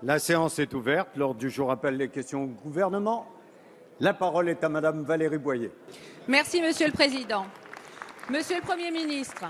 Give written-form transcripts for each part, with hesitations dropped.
La séance est ouverte. L'ordre du jour appelle les questions au gouvernement. La parole est à Madame Valérie Boyer. Merci, Monsieur le Président. Monsieur le Premier ministre,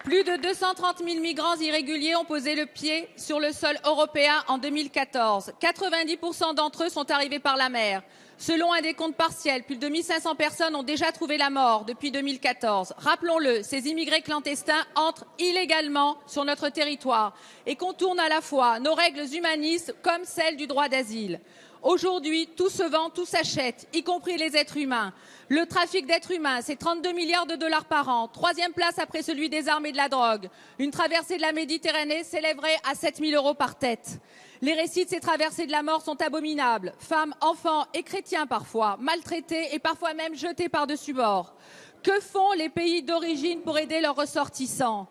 plus de 230 000 migrants irréguliers ont posé le pied sur le sol européen en 2014. 90% d'entre eux sont arrivés par la mer. Selon un décompte partiel, plus de 1 500 personnes ont déjà trouvé la mort depuis 2014. Rappelons-le, ces immigrés clandestins entrent illégalement sur notre territoire et contournent à la fois nos règles humanistes comme celles du droit d'asile. Aujourd'hui, tout se vend, tout s'achète, y compris les êtres humains. Le trafic d'êtres humains, c'est 32 milliards de dollars par an, troisième place après celui des armes et de la drogue. Une traversée de la Méditerranée s'élèverait à 7 000 € par tête. Les récits de ces traversées de la mort sont abominables. Femmes, enfants et chrétiens parfois, maltraités et parfois même jetés par-dessus bord. Que font les pays d'origine pour aider leurs ressortissants ?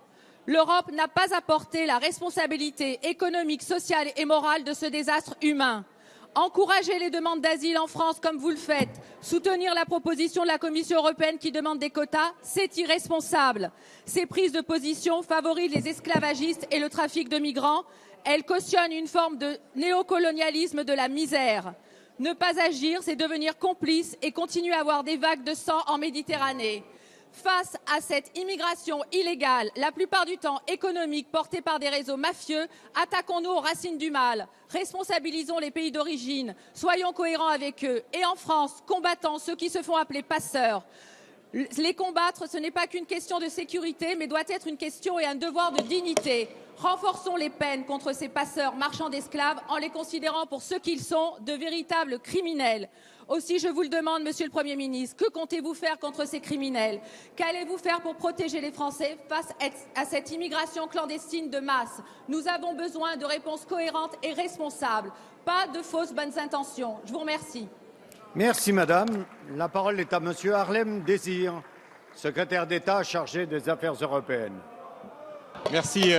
L'Europe n'a pas apporté la responsabilité économique, sociale et morale de ce désastre humain. Encourager les demandes d'asile en France comme vous le faites, soutenir la proposition de la Commission européenne qui demande des quotas, c'est irresponsable. Ces prises de position favorisent les esclavagistes et le trafic de migrants. Elles cautionnent une forme de néocolonialisme de la misère. Ne pas agir, c'est devenir complice et continuer à avoir des vagues de sang en Méditerranée. Face à cette immigration illégale, la plupart du temps économique, portée par des réseaux mafieux, attaquons-nous aux racines du mal, responsabilisons les pays d'origine, soyons cohérents avec eux. Et en France, combattons ceux qui se font appeler passeurs. Les combattre, ce n'est pas qu'une question de sécurité, mais doit être une question et un devoir de dignité. Renforçons les peines contre ces passeurs marchands d'esclaves en les considérant pour ce qu'ils sont, de véritables criminels. Aussi, je vous le demande, Monsieur le Premier ministre, que comptez-vous faire contre ces criminels? Qu'allez-vous faire pour protéger les Français face à cette immigration clandestine de masse? Nous avons besoin de réponses cohérentes et responsables, pas de fausses bonnes intentions. Je vous remercie. Merci Madame. La parole est à Monsieur Harlem Désir, secrétaire d'État chargé des Affaires européennes. Merci,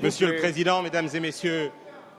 Monsieur le Président, Mesdames et Messieurs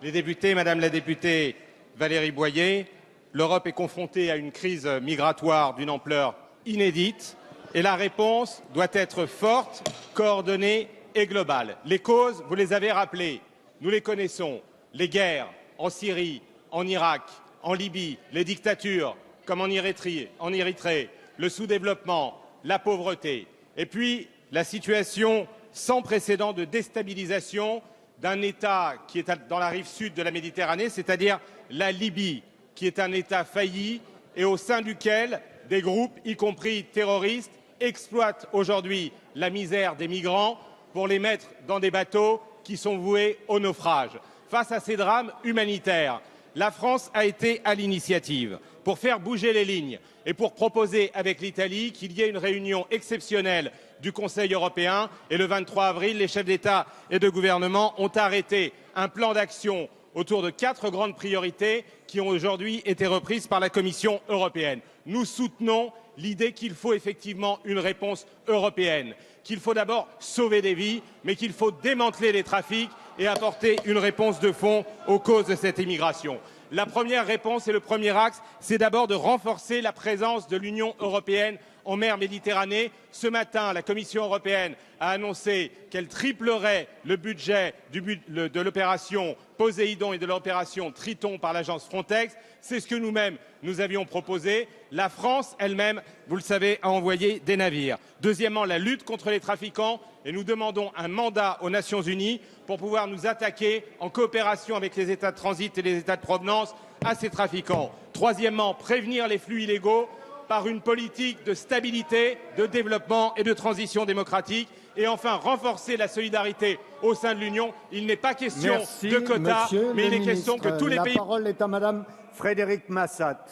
les députés, Madame la députée Valérie Boyer. L'Europe est confrontée à une crise migratoire d'une ampleur inédite et la réponse doit être forte, coordonnée et globale. Les causes, vous les avez rappelées, nous les connaissons. Les guerres en Syrie, en Irak, en Libye, les dictatures comme en Érythrée, le sous-développement, la pauvreté et puis la situation sans précédent de déstabilisation d'un État qui est dans la rive sud de la Méditerranée, c'est-à-dire la Libye, qui est un État failli et au sein duquel des groupes, y compris terroristes, exploitent aujourd'hui la misère des migrants pour les mettre dans des bateaux qui sont voués au naufrage. Face à ces drames humanitaires, la France a été à l'initiative pour faire bouger les lignes et pour proposer avec l'Italie qu'il y ait une réunion exceptionnelle du Conseil européen. Et le 23 avril, les chefs d'État et de gouvernement ont arrêté un plan d'action autour de 4 grandes priorités qui ont aujourd'hui été reprises par la Commission européenne. Nous soutenons l'idée qu'il faut effectivement une réponse européenne, qu'il faut d'abord sauver des vies, mais qu'il faut démanteler les trafics et apporter une réponse de fond aux causes de cette immigration. La première réponse et le premier axe, c'est d'abord de renforcer la présence de l'Union européenne en mer Méditerranée. Ce matin, la Commission européenne a annoncé qu'elle triplerait le budget de l'opération Poséidon et de l'opération Triton par l'agence Frontex. C'est ce que nous-mêmes, nous avions proposé. La France elle-même, vous le savez, a envoyé des navires. Deuxièmement, la lutte contre les trafiquants. Et nous demandons un mandat aux Nations Unies pour pouvoir nous attaquer en coopération avec les États de transit et les États de provenance à ces trafiquants. Troisièmement, prévenir les flux illégaux par une politique de stabilité, de développement et de transition démocratique. Et enfin, renforcer la solidarité au sein de l'Union. Il n'est pas question de quotas, mais il est question que tous les pays... La parole est à Madame Frédérique Massat.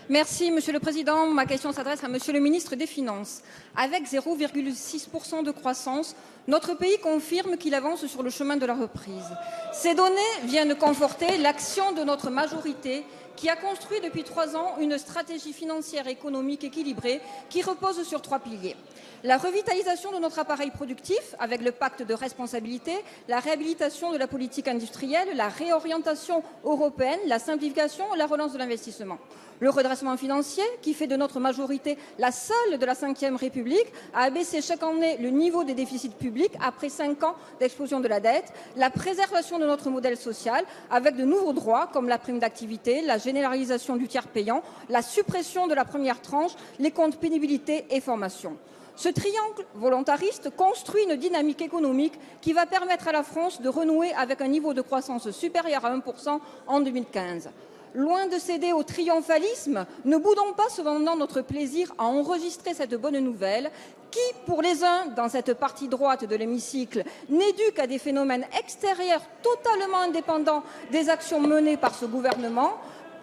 Merci, Monsieur le Président. Ma question s'adresse à Monsieur le Ministre des Finances. Avec 0,6% de croissance, notre pays confirme qu'il avance sur le chemin de la reprise. Ces données viennent conforter l'action de notre majorité qui a construit depuis 3 ans une stratégie financière et économique équilibrée qui repose sur 3 piliers. La revitalisation de notre appareil productif avec le pacte de responsabilité, la réhabilitation de la politique industrielle, la réorientation européenne, la simplification et la relance de l'investissement. Le redressement financier, qui fait de notre majorité la seule de la Ve République, à abaisser chaque année le niveau des déficits publics après 5 ans d'explosion de la dette. La préservation de notre modèle social, avec de nouveaux droits comme la prime d'activité, la généralisation du tiers payant, la suppression de la première tranche, les comptes pénibilité et formation. Ce triangle volontariste construit une dynamique économique qui va permettre à la France de renouer avec un niveau de croissance supérieur à 1% en 2015. Loin de céder au triomphalisme, ne boudons pas cependant notre plaisir à enregistrer cette bonne nouvelle qui, pour les uns, dans cette partie droite de l'hémicycle, n'est due qu'à des phénomènes extérieurs totalement indépendants des actions menées par ce gouvernement.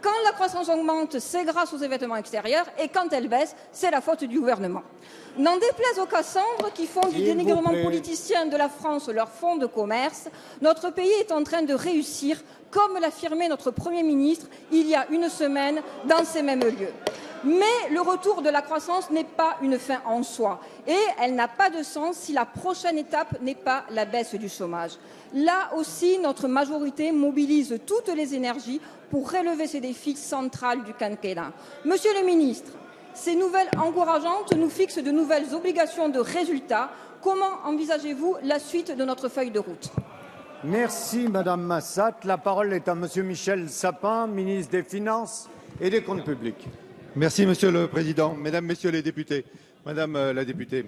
Quand la croissance augmente, c'est grâce aux événements extérieurs, et quand elle baisse, c'est la faute du gouvernement. N'en déplaise aux Cassandres qui font du dénigrement politicien de la France leur fonds de commerce, notre pays est en train de réussir, comme l'affirmait notre Premier ministre il y a une semaine dans ces mêmes lieux. Mais le retour de la croissance n'est pas une fin en soi, et elle n'a pas de sens si la prochaine étape n'est pas la baisse du chômage. Là aussi, notre majorité mobilise toutes les énergies pour relever ces défis centraux du quinquennat. Monsieur le ministre, ces nouvelles encourageantes nous fixent de nouvelles obligations de résultats. Comment envisagez-vous la suite de notre feuille de route? Merci Madame Massat. La parole est à Monsieur Michel Sapin, ministre des Finances et des Comptes publics. Merci Monsieur le Président, Mesdames, Messieurs les députés. Madame la députée,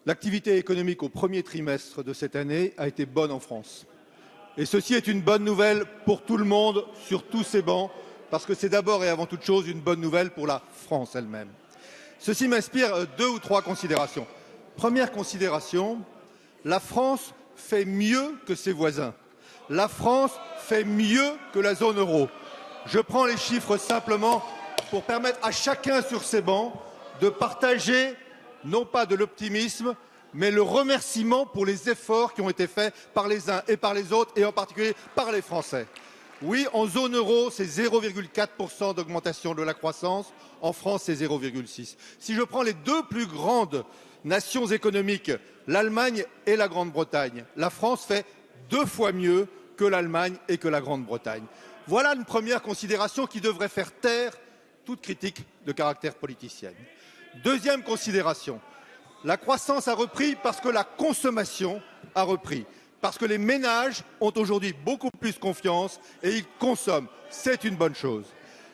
l'activité économique au premier trimestre de cette année a été bonne en France. Et ceci est une bonne nouvelle pour tout le monde, sur tous ces bancs, parce que c'est d'abord et avant toute chose une bonne nouvelle pour la France elle-même. Ceci m'inspire 2 ou 3 considérations. Première considération, la France fait mieux que ses voisins. La France fait mieux que la zone euro. Je prends les chiffres simplement pour permettre à chacun sur ces bancs de partager, non pas de l'optimisme, mais le remerciement pour les efforts qui ont été faits par les uns et par les autres, et en particulier par les Français. Oui, en zone euro, c'est 0,4% d'augmentation de la croissance. En France, c'est 0,6%. Si je prends les 2 plus grandes nations économiques, l'Allemagne et la Grande-Bretagne, la France fait 2 fois mieux que l'Allemagne et que la Grande-Bretagne. Voilà une première considération qui devrait faire taire toute critique de caractère politicien. Deuxième considération, la croissance a repris parce que la consommation a repris, parce que les ménages ont aujourd'hui beaucoup plus confiance et ils consomment. C'est une bonne chose.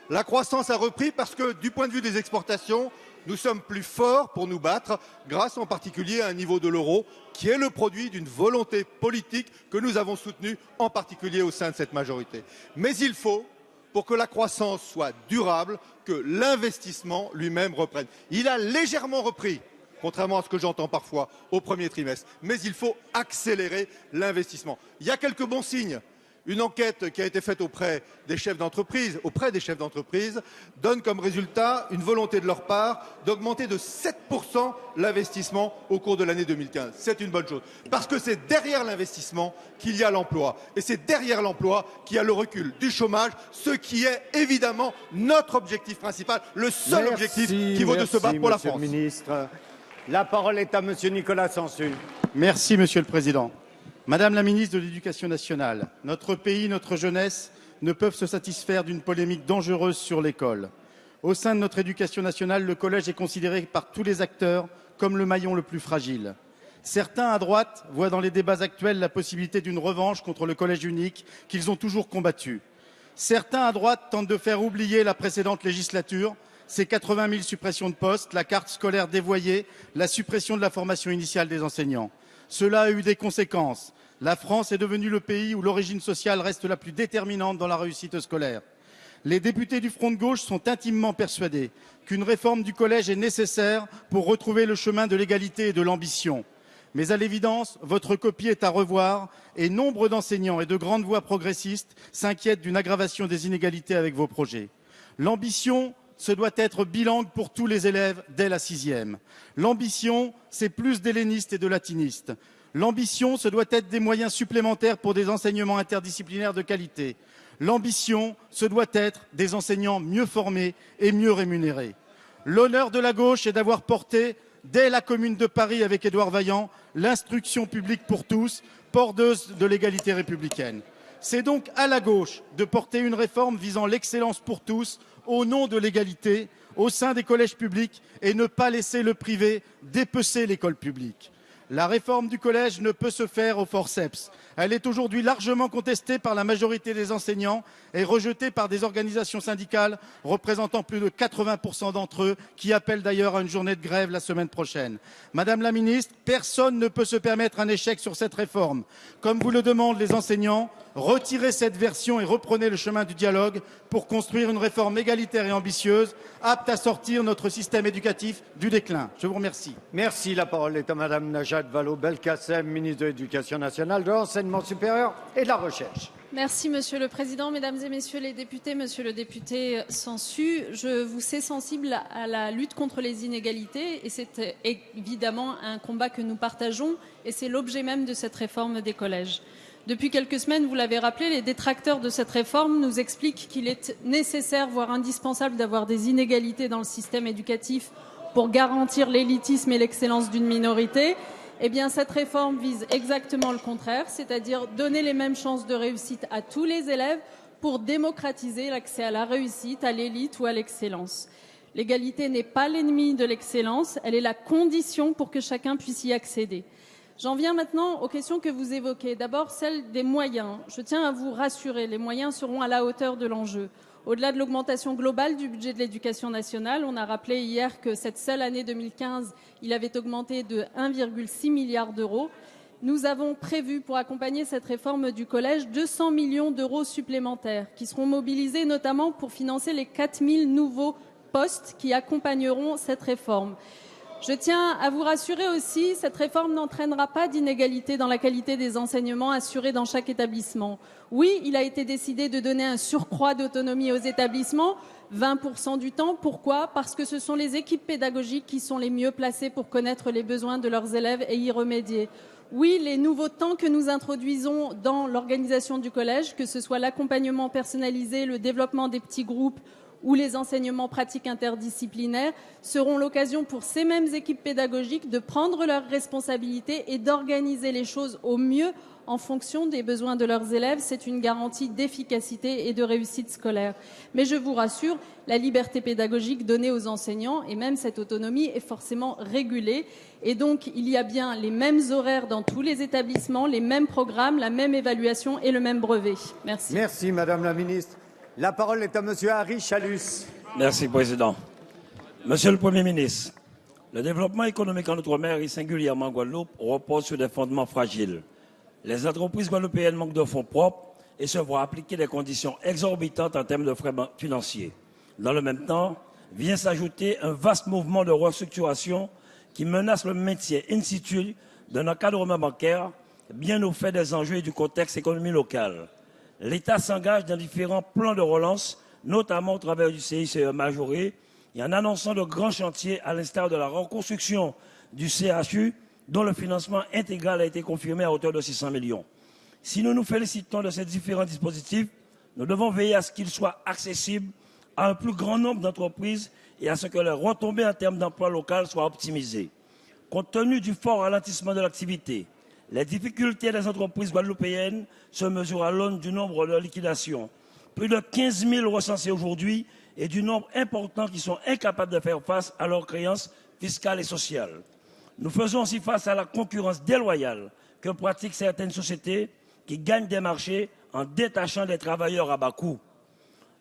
La croissance a repris parce que, du point de vue des exportations, nous sommes plus forts pour nous battre, grâce en particulier à un niveau de l'euro qui est le produit d'une volonté politique que nous avons soutenue, en particulier au sein de cette majorité. Mais il faut, pour que la croissance soit durable, que l'investissement lui-même reprenne. Il a légèrement repris, contrairement à ce que j'entends parfois au premier trimestre, mais il faut accélérer l'investissement. Il y a quelques bons signes. Une enquête qui a été faite auprès des chefs d'entreprise, donne comme résultat une volonté de leur part d'augmenter de 7% l'investissement au cours de l'année 2015. C'est une bonne chose, parce que c'est derrière l'investissement qu'il y a l'emploi, et c'est derrière l'emploi qu'il y a le recul du chômage, ce qui est évidemment notre objectif principal, le seul objectif qui vaut de se battre pour la France. Monsieur le ministre. La parole est à Monsieur Nicolas Sansu. Merci Monsieur le Président. Madame la ministre de l'Éducation nationale, notre pays, notre jeunesse ne peuvent se satisfaire d'une polémique dangereuse sur l'école. Au sein de notre éducation nationale, le collège est considéré par tous les acteurs comme le maillon le plus fragile. Certains à droite voient dans les débats actuels la possibilité d'une revanche contre le collège unique qu'ils ont toujours combattu. Certains à droite tentent de faire oublier la précédente législature, ces 80 000 suppressions de postes, la carte scolaire dévoyée, la suppression de la formation initiale des enseignants. Cela a eu des conséquences. La France est devenue le pays où l'origine sociale reste la plus déterminante dans la réussite scolaire. Les députés du Front de gauche sont intimement persuadés qu'une réforme du collège est nécessaire pour retrouver le chemin de l'égalité et de l'ambition. Mais à l'évidence, votre copie est à revoir et nombre d'enseignants et de grandes voix progressistes s'inquiètent d'une aggravation des inégalités avec vos projets. L'ambition, ce doit être bilingue pour tous les élèves dès la 6e. L'ambition, c'est plus d'hellénistes et de latinistes. L'ambition, ce doit être des moyens supplémentaires pour des enseignements interdisciplinaires de qualité. L'ambition, ce doit être des enseignants mieux formés et mieux rémunérés. L'honneur de la gauche est d'avoir porté, dès la Commune de Paris avec Édouard Vaillant, l'instruction publique pour tous, porteuse de l'égalité républicaine. C'est donc à la gauche de porter une réforme visant l'excellence pour tous au nom de l'égalité au sein des collèges publics et ne pas laisser le privé dépecer l'école publique. La réforme du collège ne peut se faire au forceps. Elle est aujourd'hui largement contestée par la majorité des enseignants et rejetée par des organisations syndicales représentant plus de 80% d'entre eux, qui appellent d'ailleurs à une journée de grève la semaine prochaine. Madame la ministre, personne ne peut se permettre un échec sur cette réforme. Comme vous le demandent les enseignants, retirez cette version et reprenez le chemin du dialogue pour construire une réforme égalitaire et ambitieuse, apte à sortir notre système éducatif du déclin. Je vous remercie. Merci. La parole est à Madame Najat Vallaud-Belkacem, ministre de l'Éducation nationale, de l'Enseignement supérieur et de la Recherche. Merci Monsieur le Président, Mesdames et Messieurs les députés, Monsieur le député Sansu, je vous sais sensible à la lutte contre les inégalités et c'est évidemment un combat que nous partageons et c'est l'objet même de cette réforme des collèges. Depuis quelques semaines, vous l'avez rappelé, les détracteurs de cette réforme nous expliquent qu'il est nécessaire, voire indispensable, d'avoir des inégalités dans le système éducatif pour garantir l'élitisme et l'excellence d'une minorité. Eh bien, cette réforme vise exactement le contraire, c'est-à-dire donner les mêmes chances de réussite à tous les élèves pour démocratiser l'accès à la réussite, à l'élite ou à l'excellence. L'égalité n'est pas l'ennemi de l'excellence, elle est la condition pour que chacun puisse y accéder. J'en viens maintenant aux questions que vous évoquez. D'abord, celle des moyens. Je tiens à vous rassurer, les moyens seront à la hauteur de l'enjeu. Au-delà de l'augmentation globale du budget de l'éducation nationale, on a rappelé hier que cette seule année 2015, il avait augmenté de 1,6 milliard d'euros. Nous avons prévu, pour accompagner cette réforme du collège, 200 millions d'euros supplémentaires qui seront mobilisés notamment pour financer les 4000 nouveaux postes qui accompagneront cette réforme. Je tiens à vous rassurer aussi, cette réforme n'entraînera pas d'inégalité dans la qualité des enseignements assurés dans chaque établissement. Oui, il a été décidé de donner un surcroît d'autonomie aux établissements, 20% du temps. Pourquoi ? Parce que ce sont les équipes pédagogiques qui sont les mieux placées pour connaître les besoins de leurs élèves et y remédier. Oui, les nouveaux temps que nous introduisons dans l'organisation du collège, que ce soit l'accompagnement personnalisé, le développement des petits groupes, ou les enseignements pratiques interdisciplinaires seront l'occasion pour ces mêmes équipes pédagogiques de prendre leurs responsabilités et d'organiser les choses au mieux en fonction des besoins de leurs élèves. C'est une garantie d'efficacité et de réussite scolaire. Mais je vous rassure, la liberté pédagogique donnée aux enseignants et même cette autonomie est forcément régulée. Et donc, il y a bien les mêmes horaires dans tous les établissements, les mêmes programmes, la même évaluation et le même brevet. Merci. Merci, Madame la Ministre. La parole est à Monsieur Harry Chalus. Merci, Président. Monsieur le Premier ministre, le développement économique en Outre-mer et singulièrement en Guadeloupe repose sur des fondements fragiles. Les entreprises guadeloupéennes manquent de fonds propres et se voient appliquer des conditions exorbitantes en termes de frais financiers. Dans le même temps, vient s'ajouter un vaste mouvement de restructuration qui menace le maintien in situ d'un encadrement bancaire bien au fait des enjeux et du contexte économique local. L'État s'engage dans différents plans de relance, notamment au travers du CICE majoré, et en annonçant de grands chantiers à l'instar de la reconstruction du CHU, dont le financement intégral a été confirmé à hauteur de 600 millions. Si nous nous félicitons de ces différents dispositifs, nous devons veiller à ce qu'ils soient accessibles à un plus grand nombre d'entreprises et à ce que les retombées en termes d'emploi local soient optimisées. Compte tenu du fort ralentissement de l'activité, les difficultés des entreprises guadeloupéennes se mesurent à l'aune du nombre de liquidations. Plus de 15 000 recensés aujourd'hui et du nombre important qui sont incapables de faire face à leurs créances fiscales et sociales. Nous faisons aussi face à la concurrence déloyale que pratiquent certaines sociétés qui gagnent des marchés en détachant des travailleurs à bas coût.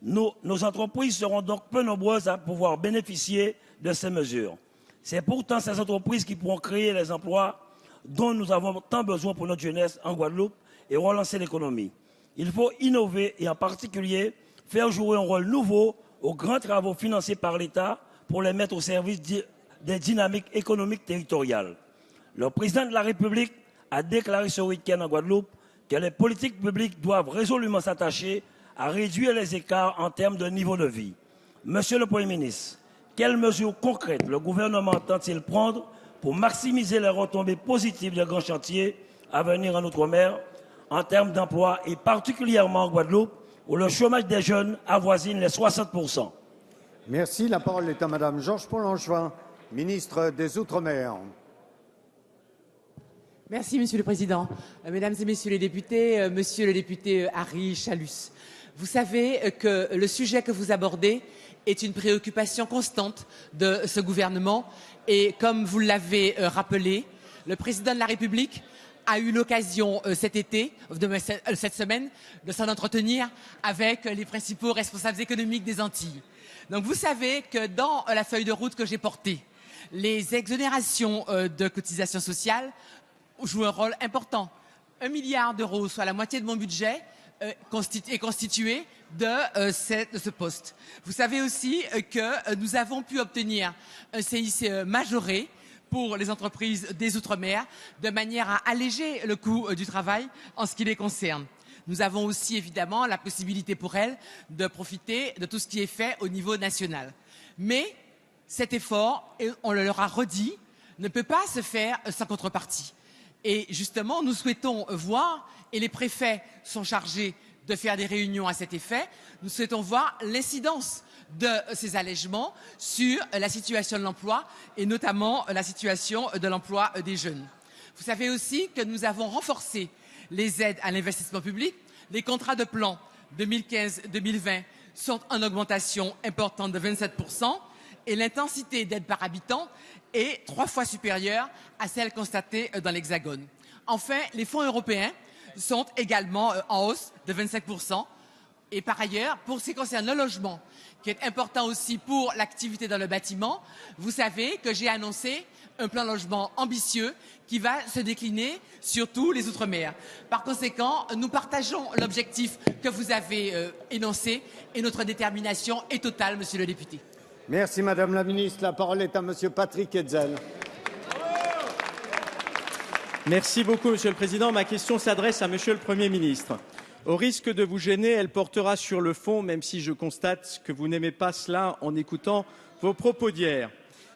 Nos entreprises seront donc peu nombreuses à pouvoir bénéficier de ces mesures. C'est pourtant ces entreprises qui pourront créer les emplois dont nous avons tant besoin pour notre jeunesse en Guadeloupe et relancer l'économie. Il faut innover et en particulier faire jouer un rôle nouveau aux grands travaux financés par l'État pour les mettre au service des dynamiques économiques territoriales. Le président de la République a déclaré ce week-end en Guadeloupe que les politiques publiques doivent résolument s'attacher à réduire les écarts en termes de niveau de vie. Monsieur le Premier ministre, quelles mesures concrètes le gouvernement entend-il prendre pour maximiser les retombées positives des grands chantiers à venir en Outre-mer en termes d'emploi et particulièrement en Guadeloupe où le chômage des jeunes avoisine les 60%. Merci. La parole est à Madame Georges Paul-Langevin, ministre des Outre-mer. Merci, Monsieur le Président. Mesdames et Messieurs les députés, Monsieur le député Harry Chalus, vous savez que le sujet que vous abordez est une préoccupation constante de ce gouvernement et comme vous l'avez rappelé, le Président de la République a eu l'occasion cette semaine, de s'en entretenir avec les principaux responsables économiques des Antilles. Donc vous savez que dans la feuille de route que j'ai portée, les exonérations de cotisations sociales jouent un rôle important. 1 milliard d'euros, soit la moitié de mon budget, est constitué de ce poste. Vous savez aussi que nous avons pu obtenir un CICE majoré pour les entreprises des Outre-mer, de manière à alléger le coût du travail en ce qui les concerne. Nous avons aussi évidemment la possibilité pour elles de profiter de tout ce qui est fait au niveau national. Mais cet effort, et on le leur a redit, ne peut pas se faire sans contrepartie. Et justement, nous souhaitons voir, et les préfets sont chargés de faire des réunions à cet effet, nous souhaitons voir l'incidence de ces allègements sur la situation de l'emploi et notamment la situation de l'emploi des jeunes. Vous savez aussi que nous avons renforcé les aides à l'investissement public. Les contrats de plan 2015-2020 sont en augmentation importante de 27% et l'intensité d'aide par habitant est 3 fois supérieure à celle constatée dans l'Hexagone. Enfin, les fonds européens sont également en hausse de 25%. Et par ailleurs, pour ce qui concerne le logement, qui est important aussi pour l'activité dans le bâtiment, vous savez que j'ai annoncé un plan logement ambitieux qui va se décliner sur tous les Outre-mer. Par conséquent, nous partageons l'objectif que vous avez énoncé et notre détermination est totale, Monsieur le député. Merci Madame la Ministre. La parole est à Monsieur Patrick Hetzel. Merci beaucoup, Monsieur le Président. Ma question s'adresse à Monsieur le Premier ministre. Au risque de vous gêner, elle portera sur le fond, même si je constate que vous n'aimez pas cela en écoutant vos propos d'hier.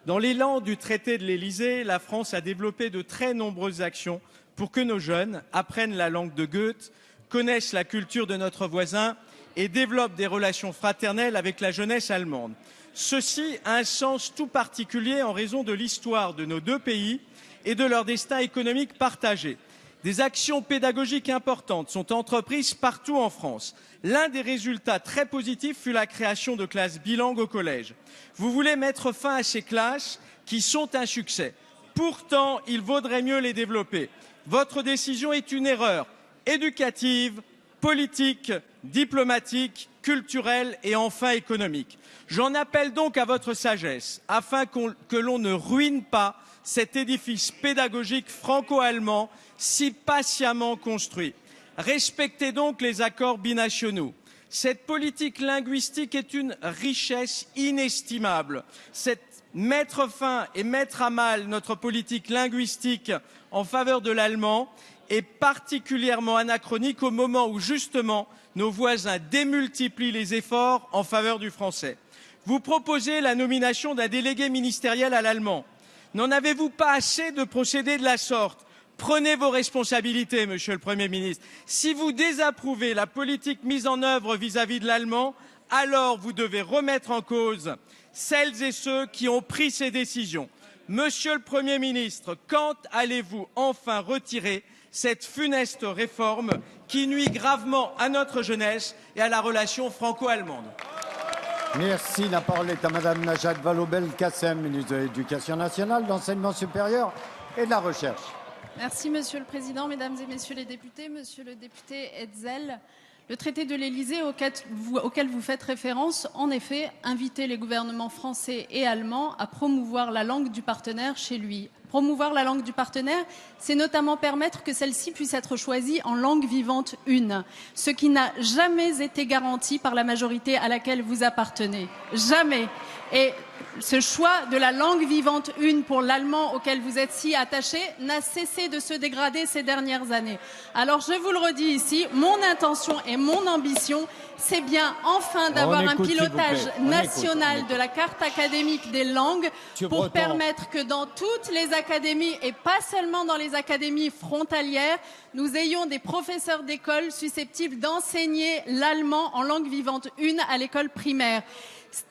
Dans l'élan du traité de l'Élysée, la France a développé de très nombreuses actions pour que nos jeunes apprennent la langue de Goethe, connaissent la culture de notre voisin et développent des relations fraternelles avec la jeunesse allemande. Ceci a un sens tout particulier en raison de l'histoire de nos deux pays et de leur destin économique partagé. Des actions pédagogiques importantes sont entreprises partout en France. L'un des résultats très positifs fut la création de classes bilingues au collège. Vous voulez mettre fin à ces classes qui sont un succès. Pourtant, il vaudrait mieux les développer. Votre décision est une erreur éducative, politique, diplomatique, culturelle et enfin économique. J'en appelle donc à votre sagesse afin que l'on ne ruine pas cet édifice pédagogique franco-allemand si patiemment construit. Respectez donc les accords binationaux. Cette politique linguistique est une richesse inestimable. Mettre fin et mettre à mal notre politique linguistique en faveur de l'allemand est particulièrement anachronique au moment où, justement, nos voisins démultiplient les efforts en faveur du français. Vous proposez la nomination d'un délégué ministériel à l'allemand. N'en avez-vous pas assez de procéder de la sorte ? Prenez vos responsabilités, Monsieur le Premier ministre. Si vous désapprouvez la politique mise en œuvre vis-à-vis de l'allemand, alors vous devez remettre en cause celles et ceux qui ont pris ces décisions. Monsieur le Premier ministre, quand allez-vous enfin retirer cette funeste réforme qui nuit gravement à notre jeunesse et à la relation franco-allemande ? Merci. La parole est à Madame Najat Vallaud-Belkacem, ministre de l'Éducation nationale, de l'Enseignement supérieur et de la Recherche. Merci, Monsieur le Président, Mesdames et Messieurs les députés. Monsieur le député Hetzel, le traité de l'Élysée auquel vous faites référence, en effet, invitait les gouvernements français et allemands à promouvoir la langue du partenaire chez lui. Promouvoir la langue du partenaire, c'est notamment permettre que celle-ci puisse être choisie en langue vivante une, ce qui n'a jamais été garanti par la majorité à laquelle vous appartenez. Jamais. Et ce choix de la langue vivante une pour l'allemand auquel vous êtes si attaché n'a cessé de se dégrader ces dernières années. Alors je vous le redis ici, mon intention et mon ambition, c'est bien enfin d'avoir un pilotage national de la carte académique des langues pour permettre que dans toutes les académies et pas seulement dans les académies frontalières, nous ayons des professeurs d'école susceptibles d'enseigner l'allemand en langue vivante une à l'école primaire.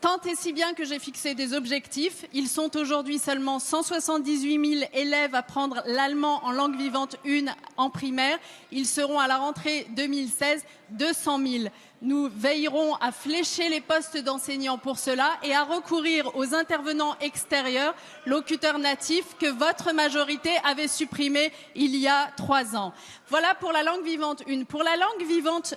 Tant et si bien que j'ai fixé des objectifs. Ils sont aujourd'hui seulement 178 000 élèves à prendre l'allemand en langue vivante 1 en primaire. Ils seront à la rentrée 2016 200 000. Nous veillerons à flécher les postes d'enseignants pour cela et à recourir aux intervenants extérieurs, locuteurs natifs, que votre majorité avait supprimés il y a 3 ans. Voilà pour la langue vivante 1. Pour la langue vivante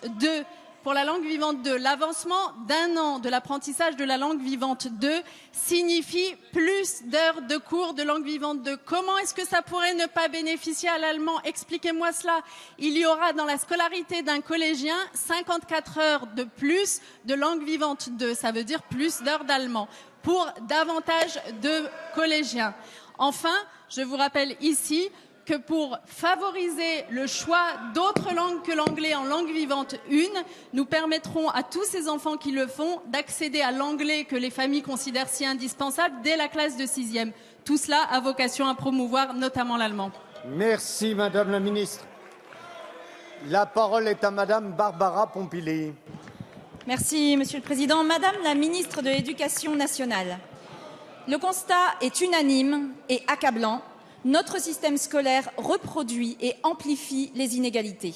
2, l'avancement d'1 an de l'apprentissage de la langue vivante 2 signifie plus d'heures de cours de langue vivante 2. Comment est-ce que ça pourrait ne pas bénéficier à l'allemand? Expliquez-moi cela. Il y aura dans la scolarité d'un collégien 54 heures de plus de langue vivante 2. Ça veut dire plus d'heures d'allemand pour davantage de collégiens. Enfin, je vous rappelle ici que pour favoriser le choix d'autres langues que l'anglais en langue vivante 1, nous permettrons à tous ces enfants qui le font d'accéder à l'anglais que les familles considèrent si indispensable dès la classe de 6e. Tout cela a vocation à promouvoir notamment l'allemand. Merci Madame la Ministre. La parole est à Madame Barbara Pompili. Merci Monsieur le Président. Madame la Ministre de l'Éducation nationale, le constat est unanime et accablant. Notre système scolaire reproduit et amplifie les inégalités.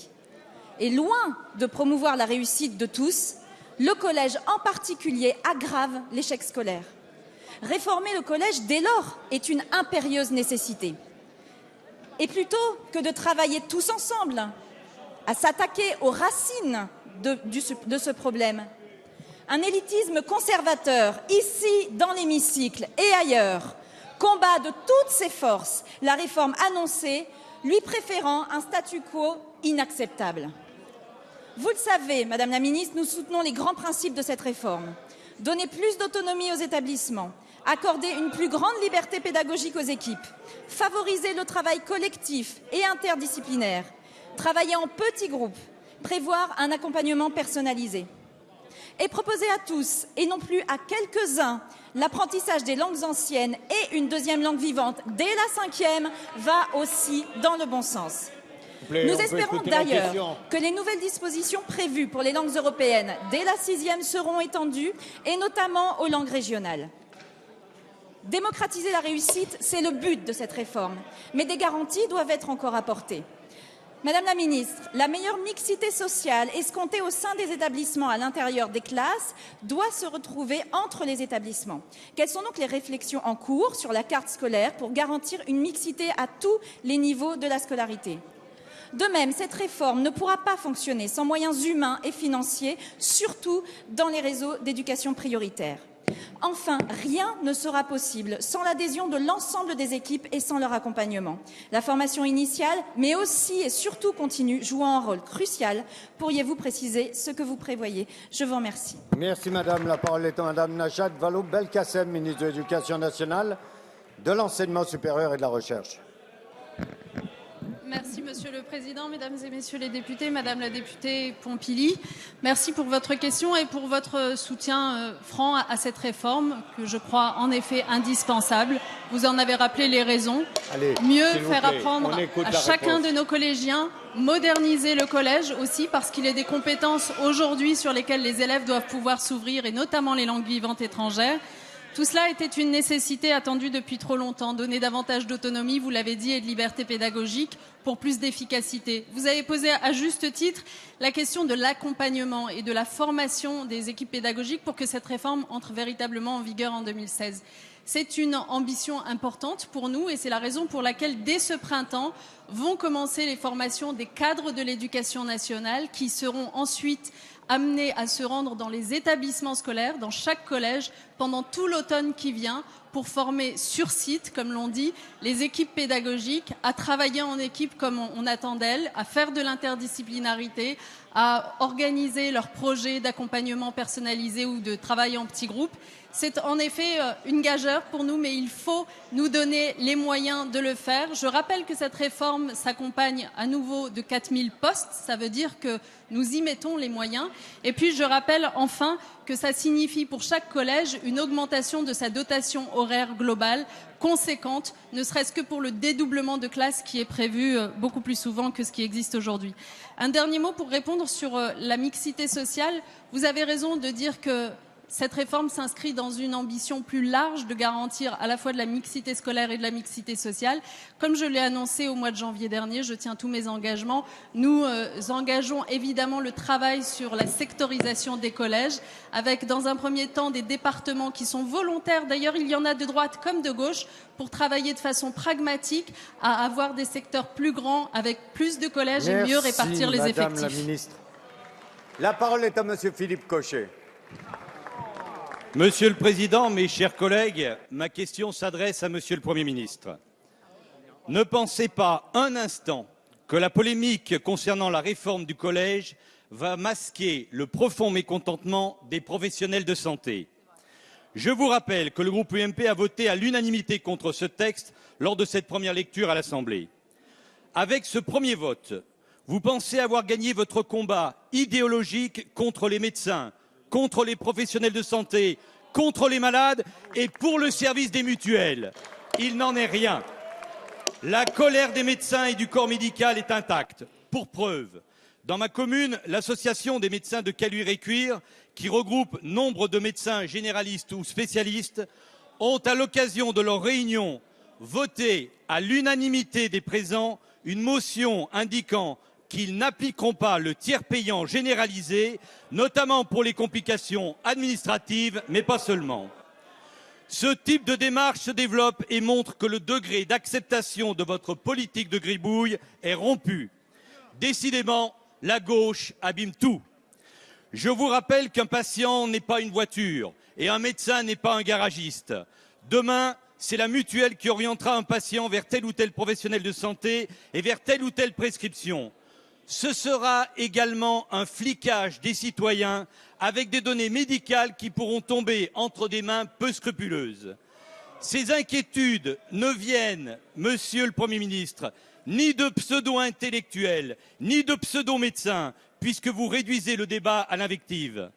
Et loin de promouvoir la réussite de tous, le collège en particulier aggrave l'échec scolaire. Réformer le collège, dès lors, est une impérieuse nécessité. Et plutôt que de travailler tous ensemble à s'attaquer aux racines de ce problème, un élitisme conservateur, ici dans l'hémicycle et ailleurs, combat de toutes ses forces la réforme annoncée, lui préférant un statu quo inacceptable. Vous le savez, Madame la Ministre, nous soutenons les grands principes de cette réforme. Donner plus d'autonomie aux établissements, accorder une plus grande liberté pédagogique aux équipes, favoriser le travail collectif et interdisciplinaire, travailler en petits groupes, prévoir un accompagnement personnalisé. Et proposer à tous, et non plus à quelques-uns, l'apprentissage des langues anciennes et une deuxième langue vivante dès la 5e va aussi dans le bon sens. Nous espérons d'ailleurs que les nouvelles dispositions prévues pour les langues européennes dès la 6e seront étendues, et notamment aux langues régionales. Démocratiser la réussite, c'est le but de cette réforme, mais des garanties doivent être encore apportées. Madame la Ministre, la meilleure mixité sociale escomptée au sein des établissements à l'intérieur des classes doit se retrouver entre les établissements. Quelles sont donc les réflexions en cours sur la carte scolaire pour garantir une mixité à tous les niveaux de la scolarité? De même, cette réforme ne pourra pas fonctionner sans moyens humains et financiers, surtout dans les réseaux d'éducation prioritaires. Enfin, rien ne sera possible sans l'adhésion de l'ensemble des équipes et sans leur accompagnement. La formation initiale, mais aussi et surtout continue, jouant un rôle crucial. Pourriez-vous préciser ce que vous prévoyez? Je vous remercie. Merci Madame. La parole est à Madame Najat Vallaud-Belkacem, ministre de l'Éducation nationale, de l'Enseignement supérieur et de la Recherche. Merci Monsieur le Président, Mesdames et Messieurs les députés, Madame la députée Pompili. Merci pour votre question et pour votre soutien franc à cette réforme que je crois en effet indispensable. Vous en avez rappelé les raisons. Allez, mieux faire apprendre à chacun de nos collégiens, moderniser le collège aussi parce qu'il y a des compétences aujourd'hui sur lesquelles les élèves doivent pouvoir s'ouvrir et notamment les langues vivantes étrangères. Tout cela était une nécessité attendue depuis trop longtemps. Donner davantage d'autonomie, vous l'avez dit, et de liberté pédagogique pour plus d'efficacité. Vous avez posé à juste titre la question de l'accompagnement et de la formation des équipes pédagogiques pour que cette réforme entre véritablement en vigueur en 2016. C'est une ambition importante pour nous et c'est la raison pour laquelle, dès ce printemps, vont commencer les formations des cadres de l'éducation nationale qui seront ensuite amenés à se rendre dans les établissements scolaires, dans chaque collège, pendant tout l'automne qui vient, pour former sur site, comme l'on dit, les équipes pédagogiques, à travailler en équipe comme on attend d'elles, à faire de l'interdisciplinarité, à organiser leurs projets d'accompagnement personnalisé ou de travail en petits groupes. C'est en effet une gageure pour nous, mais il faut nous donner les moyens de le faire. Je rappelle que cette réforme s'accompagne à nouveau de 4000 postes. Ça veut dire que nous y mettons les moyens. Et puis, je rappelle enfin que ça signifie pour chaque collège une augmentation de sa dotation horaire globale conséquente, ne serait-ce que pour le dédoublement de classes qui est prévu beaucoup plus souvent que ce qui existe aujourd'hui. Un dernier mot pour répondre sur la mixité sociale. Vous avez raison de dire que Cette réforme s'inscrit dans une ambition plus large de garantir à la fois de la mixité scolaire et de la mixité sociale. Comme je l'ai annoncé au mois de janvier dernier, je tiens tous mes engagements. Nous engageons évidemment le travail sur la sectorisation des collèges, avec dans un premier temps des départements qui sont volontaires, d'ailleurs il y en a de droite comme de gauche, pour travailler de façon pragmatique à avoir des secteurs plus grands, avec plus de collèges et mieux répartir les effectifs. Madame la ministre. La parole est à Monsieur Philippe Cochet. Monsieur le Président, mes chers collègues, ma question s'adresse à Monsieur le Premier ministre. Ne pensez pas un instant que la polémique concernant la réforme du collège va masquer le profond mécontentement des professionnels de santé. Je vous rappelle que le groupe UMP a voté à l'unanimité contre ce texte lors de cette première lecture à l'Assemblée. Avec ce premier vote, vous pensez avoir gagné votre combat idéologique contre les médecins, contre les professionnels de santé, contre les malades et pour le service des mutuelles. Il n'en est rien. La colère des médecins et du corps médical est intacte. Pour preuve, dans ma commune, l'association des médecins de Caluire-et-Cuire, qui regroupe nombre de médecins généralistes ou spécialistes, ont à l'occasion de leur réunion voté à l'unanimité des présents une motion indiquant qu'ils n'appliqueront pas le tiers payant généralisé, notamment pour les complications administratives, mais pas seulement. Ce type de démarche se développe et montre que le degré d'acceptation de votre politique de gribouille est rompu. Décidément, la gauche abîme tout. Je vous rappelle qu'un patient n'est pas une voiture et un médecin n'est pas un garagiste. Demain, c'est la mutuelle qui orientera un patient vers tel ou tel professionnel de santé et vers telle ou telle prescription. Ce sera également un flicage des citoyens avec des données médicales qui pourront tomber entre des mains peu scrupuleuses. Ces inquiétudes ne viennent, Monsieur le Premier ministre, ni de pseudo-intellectuels, ni de pseudo-médecins, puisque vous réduisez le débat à l'invective.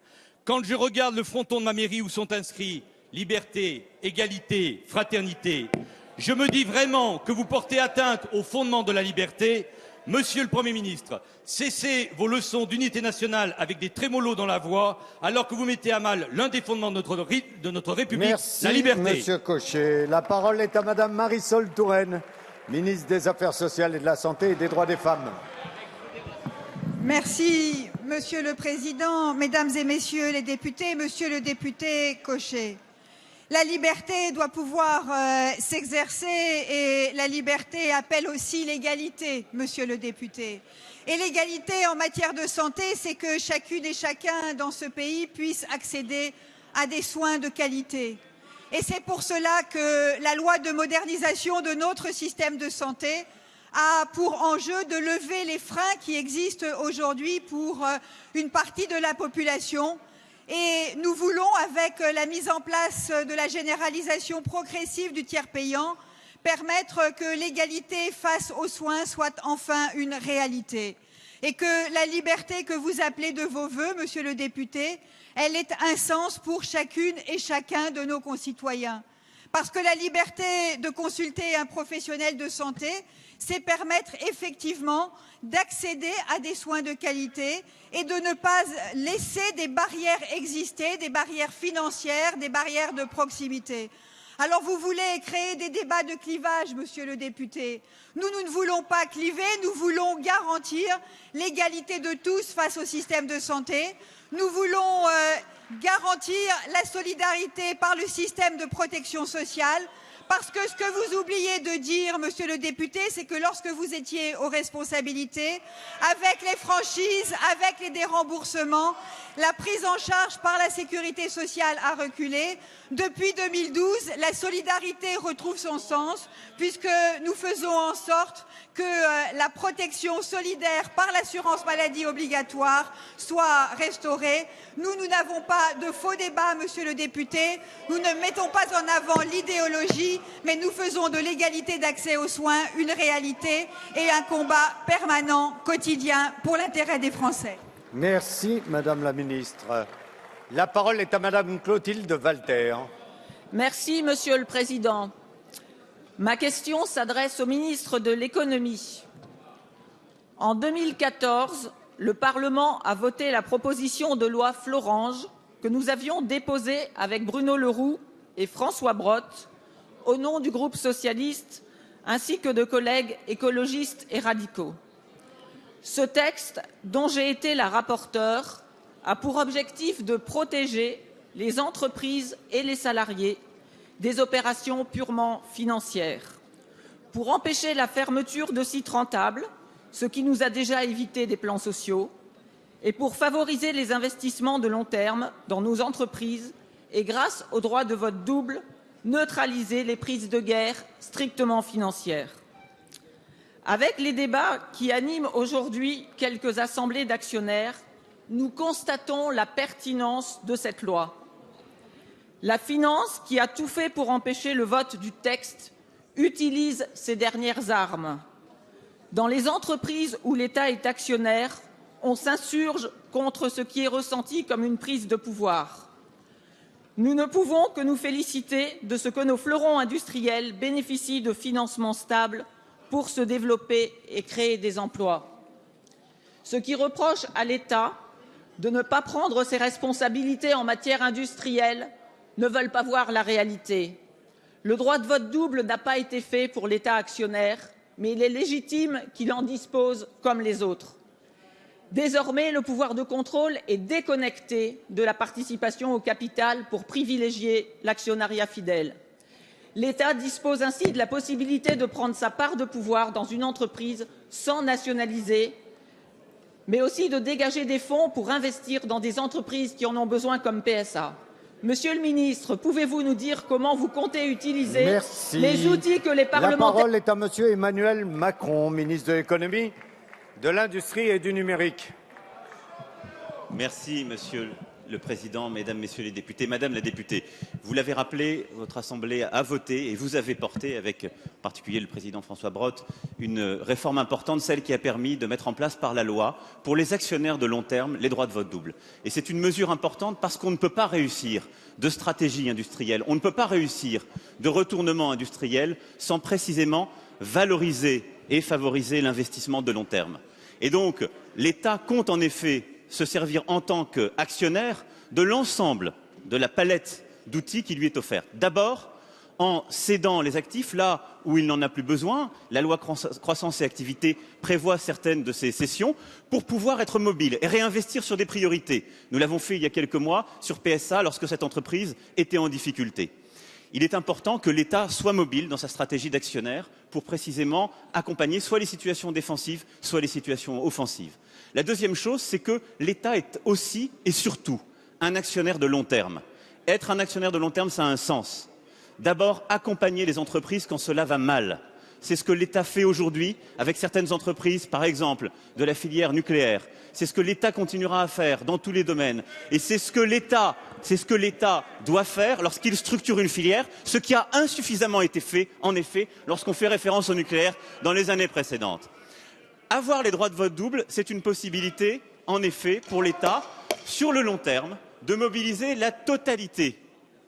Quand je regarde le fronton de ma mairie où sont inscrits liberté, égalité, fraternité, je me dis vraiment que vous portez atteinte aux fondements de la liberté. Monsieur le Premier ministre, cessez vos leçons d'unité nationale avec des trémolos dans la voix, alors que vous mettez à mal l'un des fondements de notre République, la liberté. Merci, Monsieur Cochet. La parole est à Madame Marisol Touraine, ministre des Affaires sociales et de la Santé et des droits des femmes. Merci, Monsieur le Président, Mesdames et Messieurs les députés, Monsieur le député Cochet. La liberté doit pouvoir s'exercer et la liberté appelle aussi l'égalité, Monsieur le député. Et l'égalité en matière de santé, c'est que chacune et chacun dans ce pays puisse accéder à des soins de qualité. Et c'est pour cela que la loi de modernisation de notre système de santé a pour enjeu de lever les freins qui existent aujourd'hui pour une partie de la population. Et nous voulons, avec la mise en place de la généralisation progressive du tiers payant, permettre que l'égalité face aux soins soit enfin une réalité. Et que la liberté que vous appelez de vos vœux, Monsieur le député, elle est un sens pour chacune et chacun de nos concitoyens. Parce que la liberté de consulter un professionnel de santé, c'est permettre effectivement d'accéder à des soins de qualité et de ne pas laisser des barrières exister, des barrières financières, des barrières de proximité. Alors vous voulez créer des débats de clivage, Monsieur le député. Nous ne voulons pas cliver, nous voulons garantir l'égalité de tous face au système de santé. Nous voulons garantir la solidarité par le système de protection sociale. Parce que ce que vous oubliez de dire, Monsieur le député, c'est que lorsque vous étiez aux responsabilités, avec les franchises, avec les déremboursements, la prise en charge par la sécurité sociale a reculé. Depuis 2012, la solidarité retrouve son sens, puisque nous faisons en sorte que la protection solidaire par l'assurance maladie obligatoire soit restaurée. Nous n'avons pas de faux débats, Monsieur le député. Nous ne mettons pas en avant l'idéologie, mais nous faisons de l'égalité d'accès aux soins une réalité et un combat permanent, quotidien, pour l'intérêt des Français. Merci, Madame la Ministre. La parole est à Madame Clotilde Walter. Merci, Monsieur le Président. Ma question s'adresse au ministre de l'Économie. En 2014, le Parlement a voté la proposition de loi Florange que nous avions déposé avec Bruno Le Roux et François Brottes au nom du groupe socialiste ainsi que de collègues écologistes et radicaux. Ce texte, dont j'ai été la rapporteure, a pour objectif de protéger les entreprises et les salariés des opérations purement financières, pour empêcher la fermeture de sites rentables, ce qui nous a déjà évité des plans sociaux, et pour favoriser les investissements de long terme dans nos entreprises et, grâce au droit de vote double, neutraliser les prises de guerre strictement financières. Avec les débats qui animent aujourd'hui quelques assemblées d'actionnaires, nous constatons la pertinence de cette loi. La finance, qui a tout fait pour empêcher le vote du texte, utilise ses dernières armes. Dans les entreprises où l'État est actionnaire, on s'insurge contre ce qui est ressenti comme une prise de pouvoir. Nous ne pouvons que nous féliciter de ce que nos fleurons industriels bénéficient de financements stables pour se développer et créer des emplois. Ceux qui reprochent à l'État de ne pas prendre ses responsabilités en matière industrielle ne veulent pas voir la réalité. Le droit de vote double n'a pas été fait pour l'État actionnaire, mais il est légitime qu'il en dispose comme les autres. Désormais, le pouvoir de contrôle est déconnecté de la participation au capital pour privilégier l'actionnariat fidèle. L'État dispose ainsi de la possibilité de prendre sa part de pouvoir dans une entreprise sans nationaliser, mais aussi de dégager des fonds pour investir dans des entreprises qui en ont besoin comme PSA. Monsieur le ministre, pouvez-vous nous dire comment vous comptez utiliser les outils que les parlementaires... La parole est à monsieur Emmanuel Macron, ministre de l'économie, de l'industrie et du numérique. Merci, Monsieur le Président, Mesdames, Messieurs les députés. Madame la députée, vous l'avez rappelé, votre Assemblée a voté et vous avez porté, avec en particulier le Président François Brottes, une réforme importante, celle qui a permis de mettre en place par la loi, pour les actionnaires de long terme, les droits de vote double. Et c'est une mesure importante parce qu'on ne peut pas réussir de stratégie industrielle, on ne peut pas réussir de retournement industriel sans précisément valoriser et favoriser l'investissement de long terme. Et donc, l'État compte en effet se servir en tant qu'actionnaire de l'ensemble de la palette d'outils qui lui est offerte. D'abord, en cédant les actifs là où il n'en a plus besoin. La loi croissance et activité prévoit certaines de ces cessions pour pouvoir être mobile et réinvestir sur des priorités. Nous l'avons fait il y a quelques mois sur PSA lorsque cette entreprise était en difficulté. Il est important que l'État soit mobile dans sa stratégie d'actionnaire pour précisément accompagner soit les situations défensives, soit les situations offensives. La deuxième chose, c'est que l'État est aussi et surtout un actionnaire de long terme. Être un actionnaire de long terme, ça a un sens. D'abord, accompagner les entreprises quand cela va mal. C'est ce que l'État fait aujourd'hui avec certaines entreprises, par exemple, de la filière nucléaire. C'est ce que l'État continuera à faire dans tous les domaines. Et c'est ce que l'État doit faire lorsqu'il structure une filière, ce qui a insuffisamment été fait, en effet, lorsqu'on fait référence au nucléaire dans les années précédentes. Avoir les droits de vote double, c'est une possibilité, en effet, pour l'État, sur le long terme, de mobiliser la totalité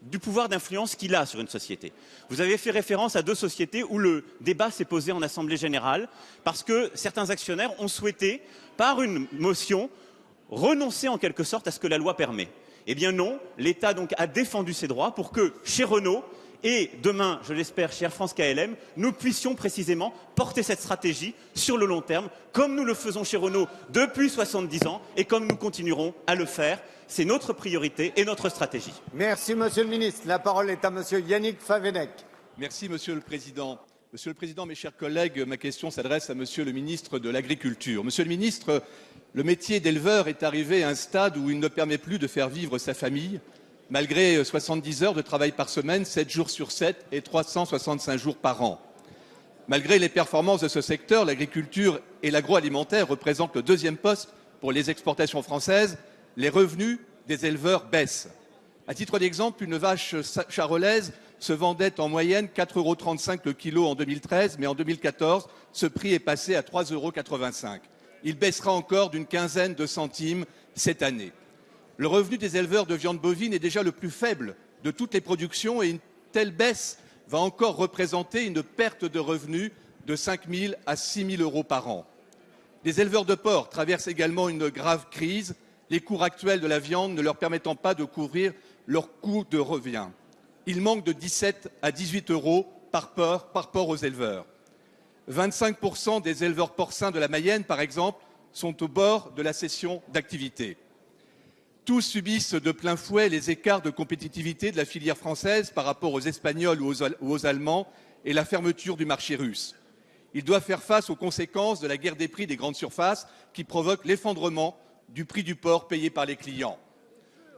du pouvoir d'influence qu'il a sur une société. Vous avez fait référence à deux sociétés où le débat s'est posé en Assemblée générale parce que certains actionnaires ont souhaité, par une motion, renoncer en quelque sorte à ce que la loi permet. Eh bien non, l'État donc a défendu ses droits pour que, chez Renault, et demain, je l'espère, chez Air France KLM, nous puissions précisément porter cette stratégie sur le long terme, comme nous le faisons chez Renault depuis 70 ans et comme nous continuerons à le faire. C'est notre priorité et notre stratégie. Merci, Monsieur le Ministre. La parole est à Monsieur Yannick Favennec. Merci, Monsieur le Président. Monsieur le Président, mes chers collègues, ma question s'adresse à Monsieur le Ministre de l'Agriculture. Monsieur le Ministre, le métier d'éleveur est arrivé à un stade où il ne permet plus de faire vivre sa famille, malgré 70 heures de travail par semaine, 7 jours sur 7 et 365 jours par an. Malgré les performances de ce secteur, l'agriculture et l'agroalimentaire représentent le deuxième poste pour les exportations françaises. Les revenus des éleveurs baissent. À titre d'exemple, une vache charolaise se vendait en moyenne 4,35 € le kilo en 2013, mais en 2014, ce prix est passé à 3,85 €. Il baissera encore d'une quinzaine de centimes cette année. Le revenu des éleveurs de viande bovine est déjà le plus faible de toutes les productions et une telle baisse va encore représenter une perte de revenus de 5 000 à 6 000 € par an. Les éleveurs de porc traversent également une grave crise. les cours actuels de la viande ne leur permettant pas de couvrir leur coût de revient. Il manque de 17 à 18 euros par porc aux éleveurs. 25% des éleveurs porcins de la Mayenne, par exemple, sont au bord de la cessation d'activité. Tous subissent de plein fouet les écarts de compétitivité de la filière française par rapport aux Espagnols ou aux Allemands et la fermeture du marché russe. Ils doivent faire face aux conséquences de la guerre des prix des grandes surfaces qui provoque l'effondrement du prix du porc payé par les clients.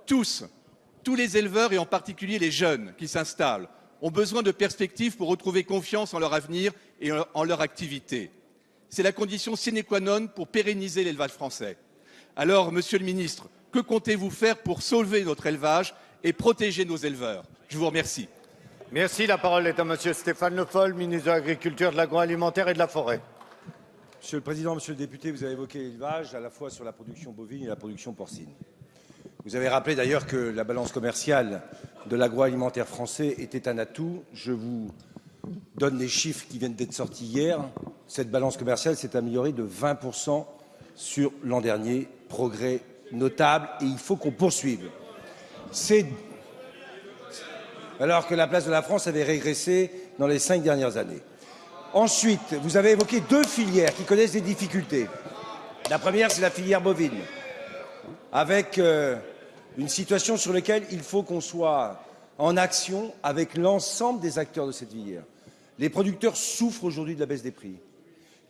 Tous les éleveurs et en particulier les jeunes qui s'installent ont besoin de perspectives pour retrouver confiance en leur avenir et en leur activité. C'est la condition sine qua non pour pérenniser l'élevage français. Alors, Monsieur le Ministre, que comptez-vous faire pour sauver notre élevage et protéger nos éleveurs? Je vous remercie. Merci. La parole est à Monsieur Stéphane Le Foll, ministre de l'Agriculture, de l'Agroalimentaire et de la Forêt. Monsieur le Président, Monsieur le député, vous avez évoqué l'élevage à la fois sur la production bovine et la production porcine. Vous avez rappelé d'ailleurs que la balance commerciale de l'agroalimentaire français était un atout. Je vous donne les chiffres qui viennent d'être sortis hier. Cette balance commerciale s'est améliorée de 20% sur l'an dernier. Progrès notable et il faut qu'on poursuive. Alors que la place de la France avait régressé dans les 5 dernières années. Ensuite, vous avez évoqué 2 filières qui connaissent des difficultés. La première, c'est la filière bovine, avec une situation sur laquelle il faut qu'on soit en action avec l'ensemble des acteurs de cette filière. Les producteurs souffrent aujourd'hui de la baisse des prix.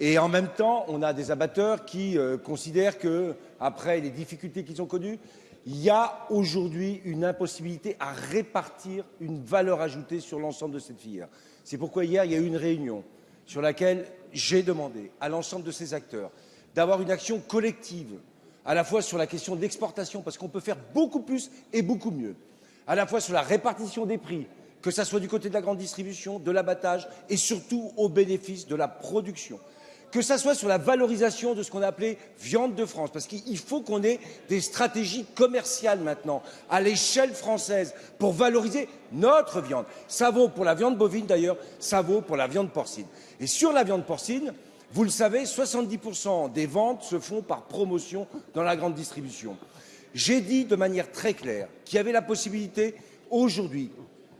Et en même temps, on a des abatteurs qui considèrent qu'après les difficultés qu'ils ont connues, il y a aujourd'hui une impossibilité à répartir une valeur ajoutée sur l'ensemble de cette filière. C'est pourquoi hier, il y a eu une réunion sur laquelle j'ai demandé à l'ensemble de ces acteurs d'avoir une action collective, à la fois sur la question de l'exportation, parce qu'on peut faire beaucoup plus et beaucoup mieux, à la fois sur la répartition des prix, que ce soit du côté de la grande distribution, de l'abattage et surtout au bénéfice de la production. Que ça soit sur la valorisation de ce qu'on a appelé viande de France, parce qu'il faut qu'on ait des stratégies commerciales maintenant, à l'échelle française, pour valoriser notre viande. Ça vaut pour la viande bovine d'ailleurs, ça vaut pour la viande porcine. Et sur la viande porcine, vous le savez, 70% des ventes se font par promotion dans la grande distribution. J'ai dit de manière très claire qu'il y avait la possibilité aujourd'hui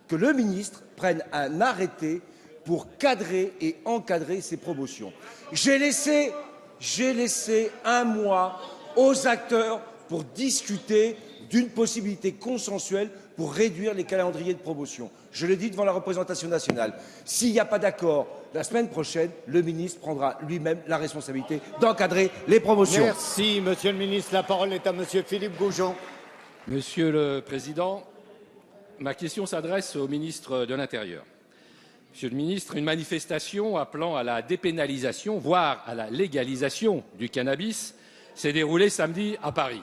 que le ministre prenne un arrêté pour cadrer et encadrer ces promotions. J'ai laissé 1 mois aux acteurs pour discuter d'une possibilité consensuelle pour réduire les calendriers de promotion. Je l'ai dit devant la représentation nationale. S'il n'y a pas d'accord, la semaine prochaine, le ministre prendra lui-même la responsabilité d'encadrer les promotions. Merci, Monsieur le Ministre. La parole est à Monsieur Philippe Goujon. Monsieur le Président, ma question s'adresse au ministre de l'Intérieur. Monsieur le ministre, une manifestation appelant à la dépénalisation, voire à la légalisation du cannabis, s'est déroulée samedi à Paris.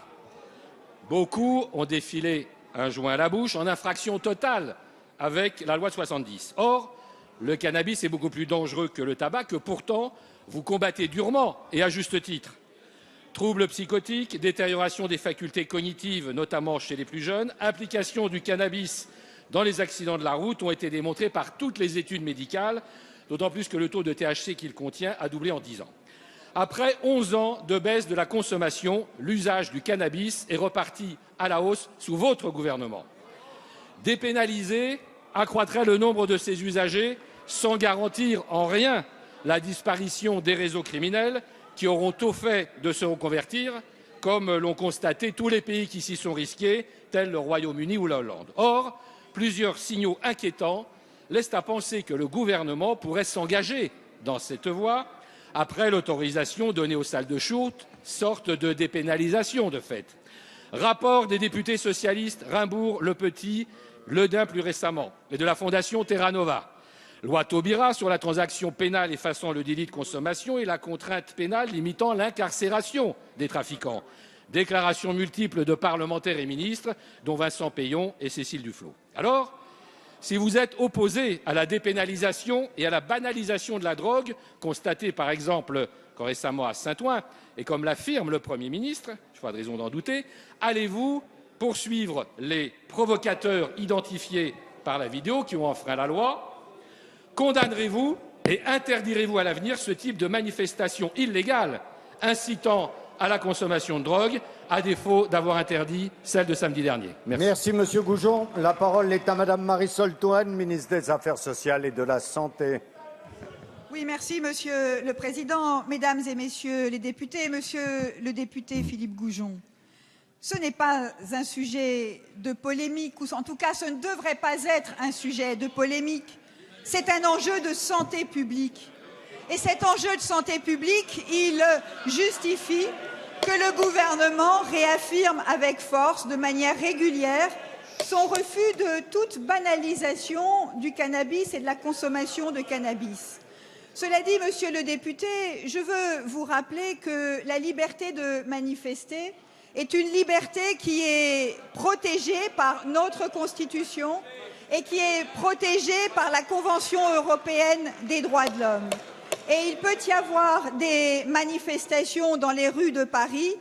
Beaucoup ont défilé un joint à la bouche en infraction totale avec la loi de 70. Or, le cannabis est beaucoup plus dangereux que le tabac, que pourtant vous combattez durement et à juste titre. Troubles psychotiques, détérioration des facultés cognitives, notamment chez les plus jeunes, implication du cannabis dans les accidents de la route ont été démontrés par toutes les études médicales, d'autant plus que le taux de THC qu'il contient a doublé en 10 ans. Après 11 ans de baisse de la consommation, l'usage du cannabis est reparti à la hausse sous votre gouvernement. Dépénaliser accroîtrait le nombre de ces usagers sans garantir en rien la disparition des réseaux criminels qui auront tôt fait de se reconvertir, comme l'ont constaté tous les pays qui s'y sont risqués, tels le Royaume-Uni ou la Hollande. Or, plusieurs signaux inquiétants laissent à penser que le gouvernement pourrait s'engager dans cette voie après l'autorisation donnée aux salles de shoot, sorte de dépénalisation de fait. Rapport des députés socialistes Rimbourg, Le Petit, Ledin plus récemment, et de la Fondation Terra Nova. Loi Taubira sur la transaction pénale effaçant le délit de consommation et la contrainte pénale limitant l'incarcération des trafiquants. Déclarations multiples de parlementaires et ministres, dont Vincent Peillon et Cécile Duflot. Alors, si vous êtes opposé à la dépénalisation et à la banalisation de la drogue, constatée par exemple récemment à Saint-Ouen, et comme l'affirme le Premier ministre, je n'ai pas de raison d'en douter, allez-vous poursuivre les provocateurs identifiés par la vidéo qui ont enfreint la loi? Condamnerez-vous et interdirez-vous à l'avenir ce type de manifestation illégale incitant à la consommation de drogue à défaut d'avoir interdit celle de samedi dernier. Merci. Merci, Monsieur Goujon. La parole est à Madame Marisol Touraine, ministre des Affaires sociales et de la Santé. Oui, merci, Monsieur le Président. Mesdames et Messieurs les députés, Monsieur le député Philippe Goujon, ce n'est pas un sujet de polémique, ou en tout cas, ce ne devrait pas être un sujet de polémique. C'est un enjeu de santé publique. Et cet enjeu de santé publique, il justifie que le gouvernement réaffirme avec force, de manière régulière, son refus de toute banalisation du cannabis et de la consommation de cannabis. Cela dit, Monsieur le député, je veux vous rappeler que la liberté de manifester est une liberté qui est protégée par notre Constitution et qui est protégée par la Convention européenne des droits de l'homme. Et il peut y avoir des manifestations dans les rues de Paris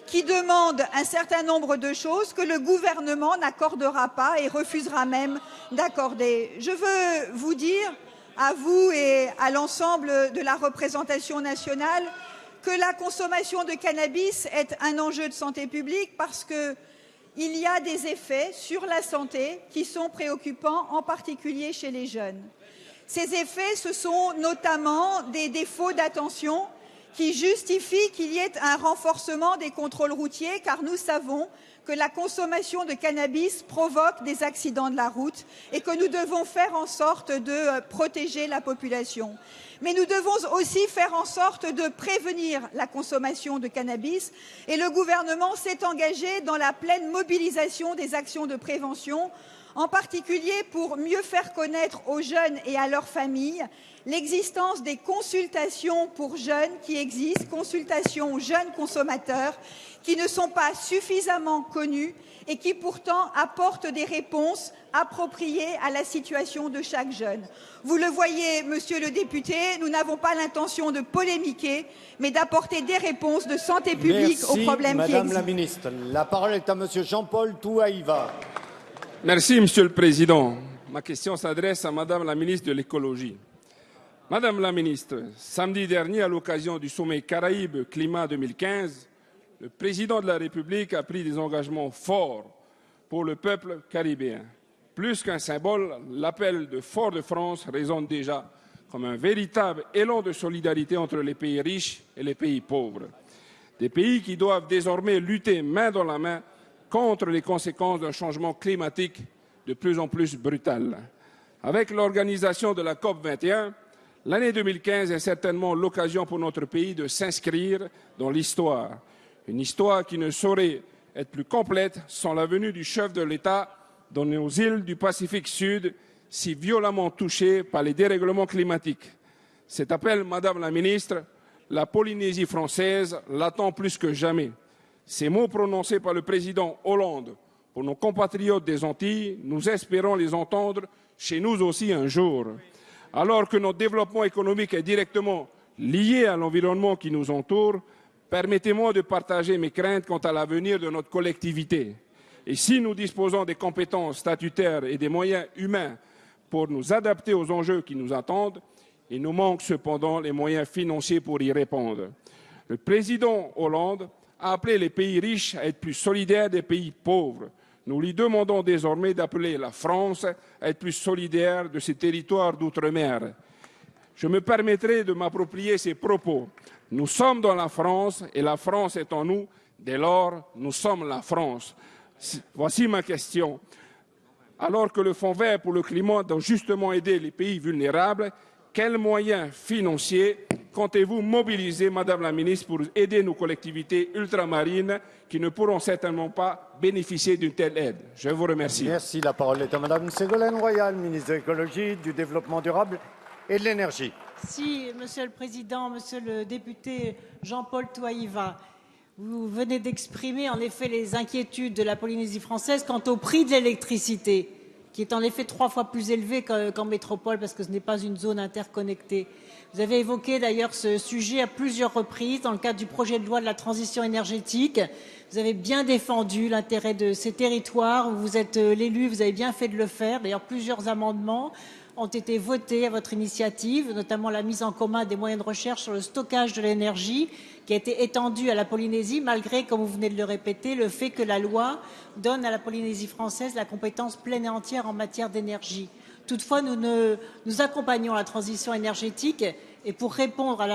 qui demandent un certain nombre de choses que le gouvernement n'accordera pas et refusera même d'accorder. Je veux vous dire, à vous et à l'ensemble de la représentation nationale, que la consommation de cannabis est un enjeu de santé publique parce qu'il y a des effets sur la santé qui sont préoccupants, en particulier chez les jeunes. Ces effets, ce sont notamment des défauts d'attention qui justifient qu'il y ait un renforcement des contrôles routiers, car nous savons que la consommation de cannabis provoque des accidents de la route et que nous devons faire en sorte de protéger la population. Mais nous devons aussi faire en sorte de prévenir la consommation de cannabis et le gouvernement s'est engagé dans la pleine mobilisation des actions de prévention, en particulier pour mieux faire connaître aux jeunes et à leurs familles l'existence des consultations pour jeunes qui existent, consultations jeunes consommateurs, qui ne sont pas suffisamment connues et qui pourtant apportent des réponses appropriées à la situation de chaque jeune. Vous le voyez, Monsieur le député, nous n'avons pas l'intention de polémiquer, mais d'apporter des réponses de santé publique aux problèmes qui existent. Madame la ministre. La parole est à Monsieur Jean-Paul Touaïva. Merci, Monsieur le Président. Ma question s'adresse à Madame la ministre de l'Écologie. Madame la ministre, samedi dernier, à l'occasion du sommet Caraïbes Climat 2015, le président de la République a pris des engagements forts pour le peuple caribéen. Plus qu'un symbole, l'appel de Fort-de-France résonne déjà comme un véritable élan de solidarité entre les pays riches et les pays pauvres. Des pays qui doivent désormais lutter main dans la main contre les conséquences d'un changement climatique de plus en plus brutal. Avec l'organisation de la COP21, l'année 2015 est certainement l'occasion pour notre pays de s'inscrire dans l'histoire. Une histoire qui ne saurait être plus complète sans la venue du chef de l'État dans nos îles du Pacifique Sud, si violemment touchées par les dérèglements climatiques. Cet appel, Madame la ministre, la Polynésie française l'attend plus que jamais. Ces mots prononcés par le président Hollande pour nos compatriotes des Antilles, nous espérons les entendre chez nous aussi un jour. Alors que notre développement économique est directement lié à l'environnement qui nous entoure, permettez-moi de partager mes craintes quant à l'avenir de notre collectivité. Et si nous disposons des compétences statutaires et des moyens humains pour nous adapter aux enjeux qui nous attendent, il nous manque cependant les moyens financiers pour y répondre. Le président Hollande a appelé les pays riches à être plus solidaires des pays pauvres. Nous lui demandons désormais d'appeler la France à être plus solidaire de ses territoires d'outre-mer. Je me permettrai de m'approprier ces propos. Nous sommes dans la France et la France est en nous. Dès lors, nous sommes la France. Voici ma question. Alors que le Fonds vert pour le climat doit justement aider les pays vulnérables, quels moyens financiers comptez-vous mobiliser, Madame la ministre, pour aider nos collectivités ultramarines qui ne pourront certainement pas bénéficier d'une telle aide? Je vous remercie. Merci. La parole est à Madame Ségolène Royal, ministre de l'Écologie, du Développement durable et de l'Énergie. Merci, Monsieur le Président, Monsieur le député Jean-Paul Touaïva. Vous venez d'exprimer en effet les inquiétudes de la Polynésie française quant au prix de l'électricité, qui est en effet 3 fois plus élevé qu'en métropole parce que ce n'est pas une zone interconnectée. Vous avez évoqué d'ailleurs ce sujet à plusieurs reprises dans le cadre du projet de loi de la transition énergétique. Vous avez bien défendu l'intérêt de ces territoires. Vous êtes l'élu, vous avez bien fait de le faire. D'ailleurs, plusieurs amendements ont été votés à votre initiative, notamment la mise en commun des moyens de recherche sur le stockage de l'énergie, qui a été étendue à la Polynésie, malgré, comme vous venez de le répéter, le fait que la loi donne à la Polynésie française la compétence pleine et entière en matière d'énergie. Toutefois, nous accompagnons la transition énergétique et pour répondre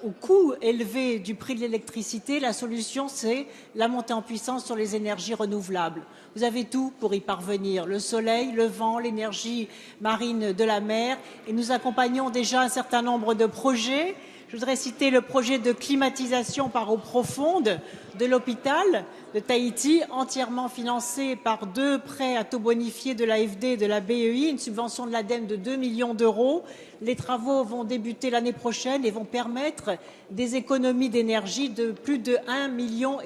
au coût élevé du prix de l'électricité, la solution, c'est la montée en puissance sur les énergies renouvelables. Vous avez tout pour y parvenir, le soleil, le vent, l'énergie marine de la mer. Et nous accompagnons déjà un certain nombre de projets. Je voudrais citer le projet de climatisation par eau profonde de l'hôpital de Tahiti, entièrement financé par 2 prêts à taux bonifiés de l'AFD et de la BEI, une subvention de l'ADEME de 2 millions d'euros. Les travaux vont débuter l'année prochaine et vont permettre des économies d'énergie de plus de 1,5 million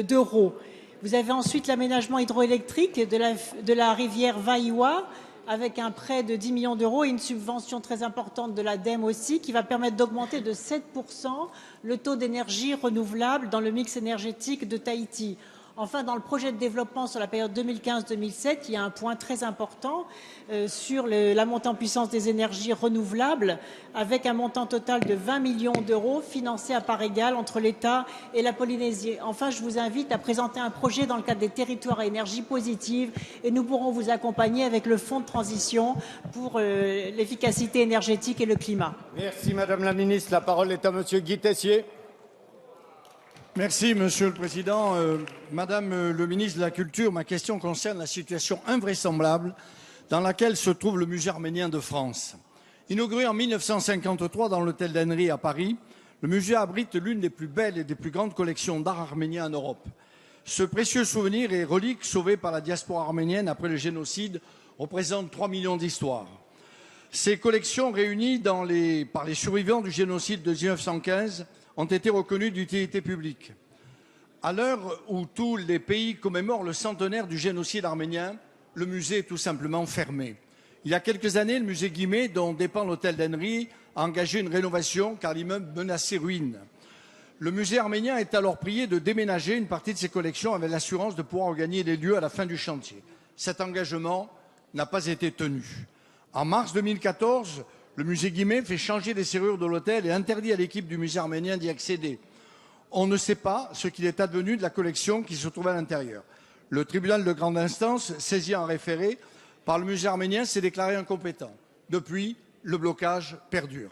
d'euros. Vous avez ensuite l'aménagement hydroélectrique de la rivière Vaiwa, avec un prêt de 10 millions d'euros et une subvention très importante de l'ADEME aussi, qui va permettre d'augmenter de 7% le taux d'énergie renouvelable dans le mix énergétique de Tahiti. Enfin, dans le projet de développement sur la période 2015-2007, il y a un point très important sur la montée en puissance des énergies renouvelables, avec un montant total de 20 millions d'euros financé à part égale entre l'État et la Polynésie. Enfin, je vous invite à présenter un projet dans le cadre des territoires à énergie positive et nous pourrons vous accompagner avec le fonds de transition pour l'efficacité énergétique et le climat. Merci Madame la Ministre. La parole est à Monsieur Guy Tessier. Merci, Monsieur le Président. Madame le ministre de la Culture, ma question concerne la situation invraisemblable dans laquelle se trouve le musée arménien de France. Inauguré en 1953 dans l'hôtel d'Henry à Paris, le musée abrite l'une des plus belles et des plus grandes collections d'art arménien en Europe. Ce précieux souvenir et relique sauvé par la diaspora arménienne après le génocide représente 3 millions d'histoires. Ces collections réunies par les survivants du génocide de 1915 ont été reconnus d'utilité publique. À l'heure où tous les pays commémorent le centenaire du génocide arménien, le musée est tout simplement fermé. Il y a quelques années, le musée Guimet, dont dépend l'hôtel d'Henry, a engagé une rénovation car l'immeuble menaçait ruine. Le musée arménien est alors prié de déménager une partie de ses collections avec l'assurance de pouvoir regagner les lieux à la fin du chantier. Cet engagement n'a pas été tenu. En mars 2014, le musée Guimet fait changer les serrures de l'hôtel et interdit à l'équipe du musée arménien d'y accéder. On ne sait pas ce qu'il est advenu de la collection qui se trouvait à l'intérieur. Le tribunal de grande instance, saisi en référé par le musée arménien, s'est déclaré incompétent. Depuis, le blocage perdure.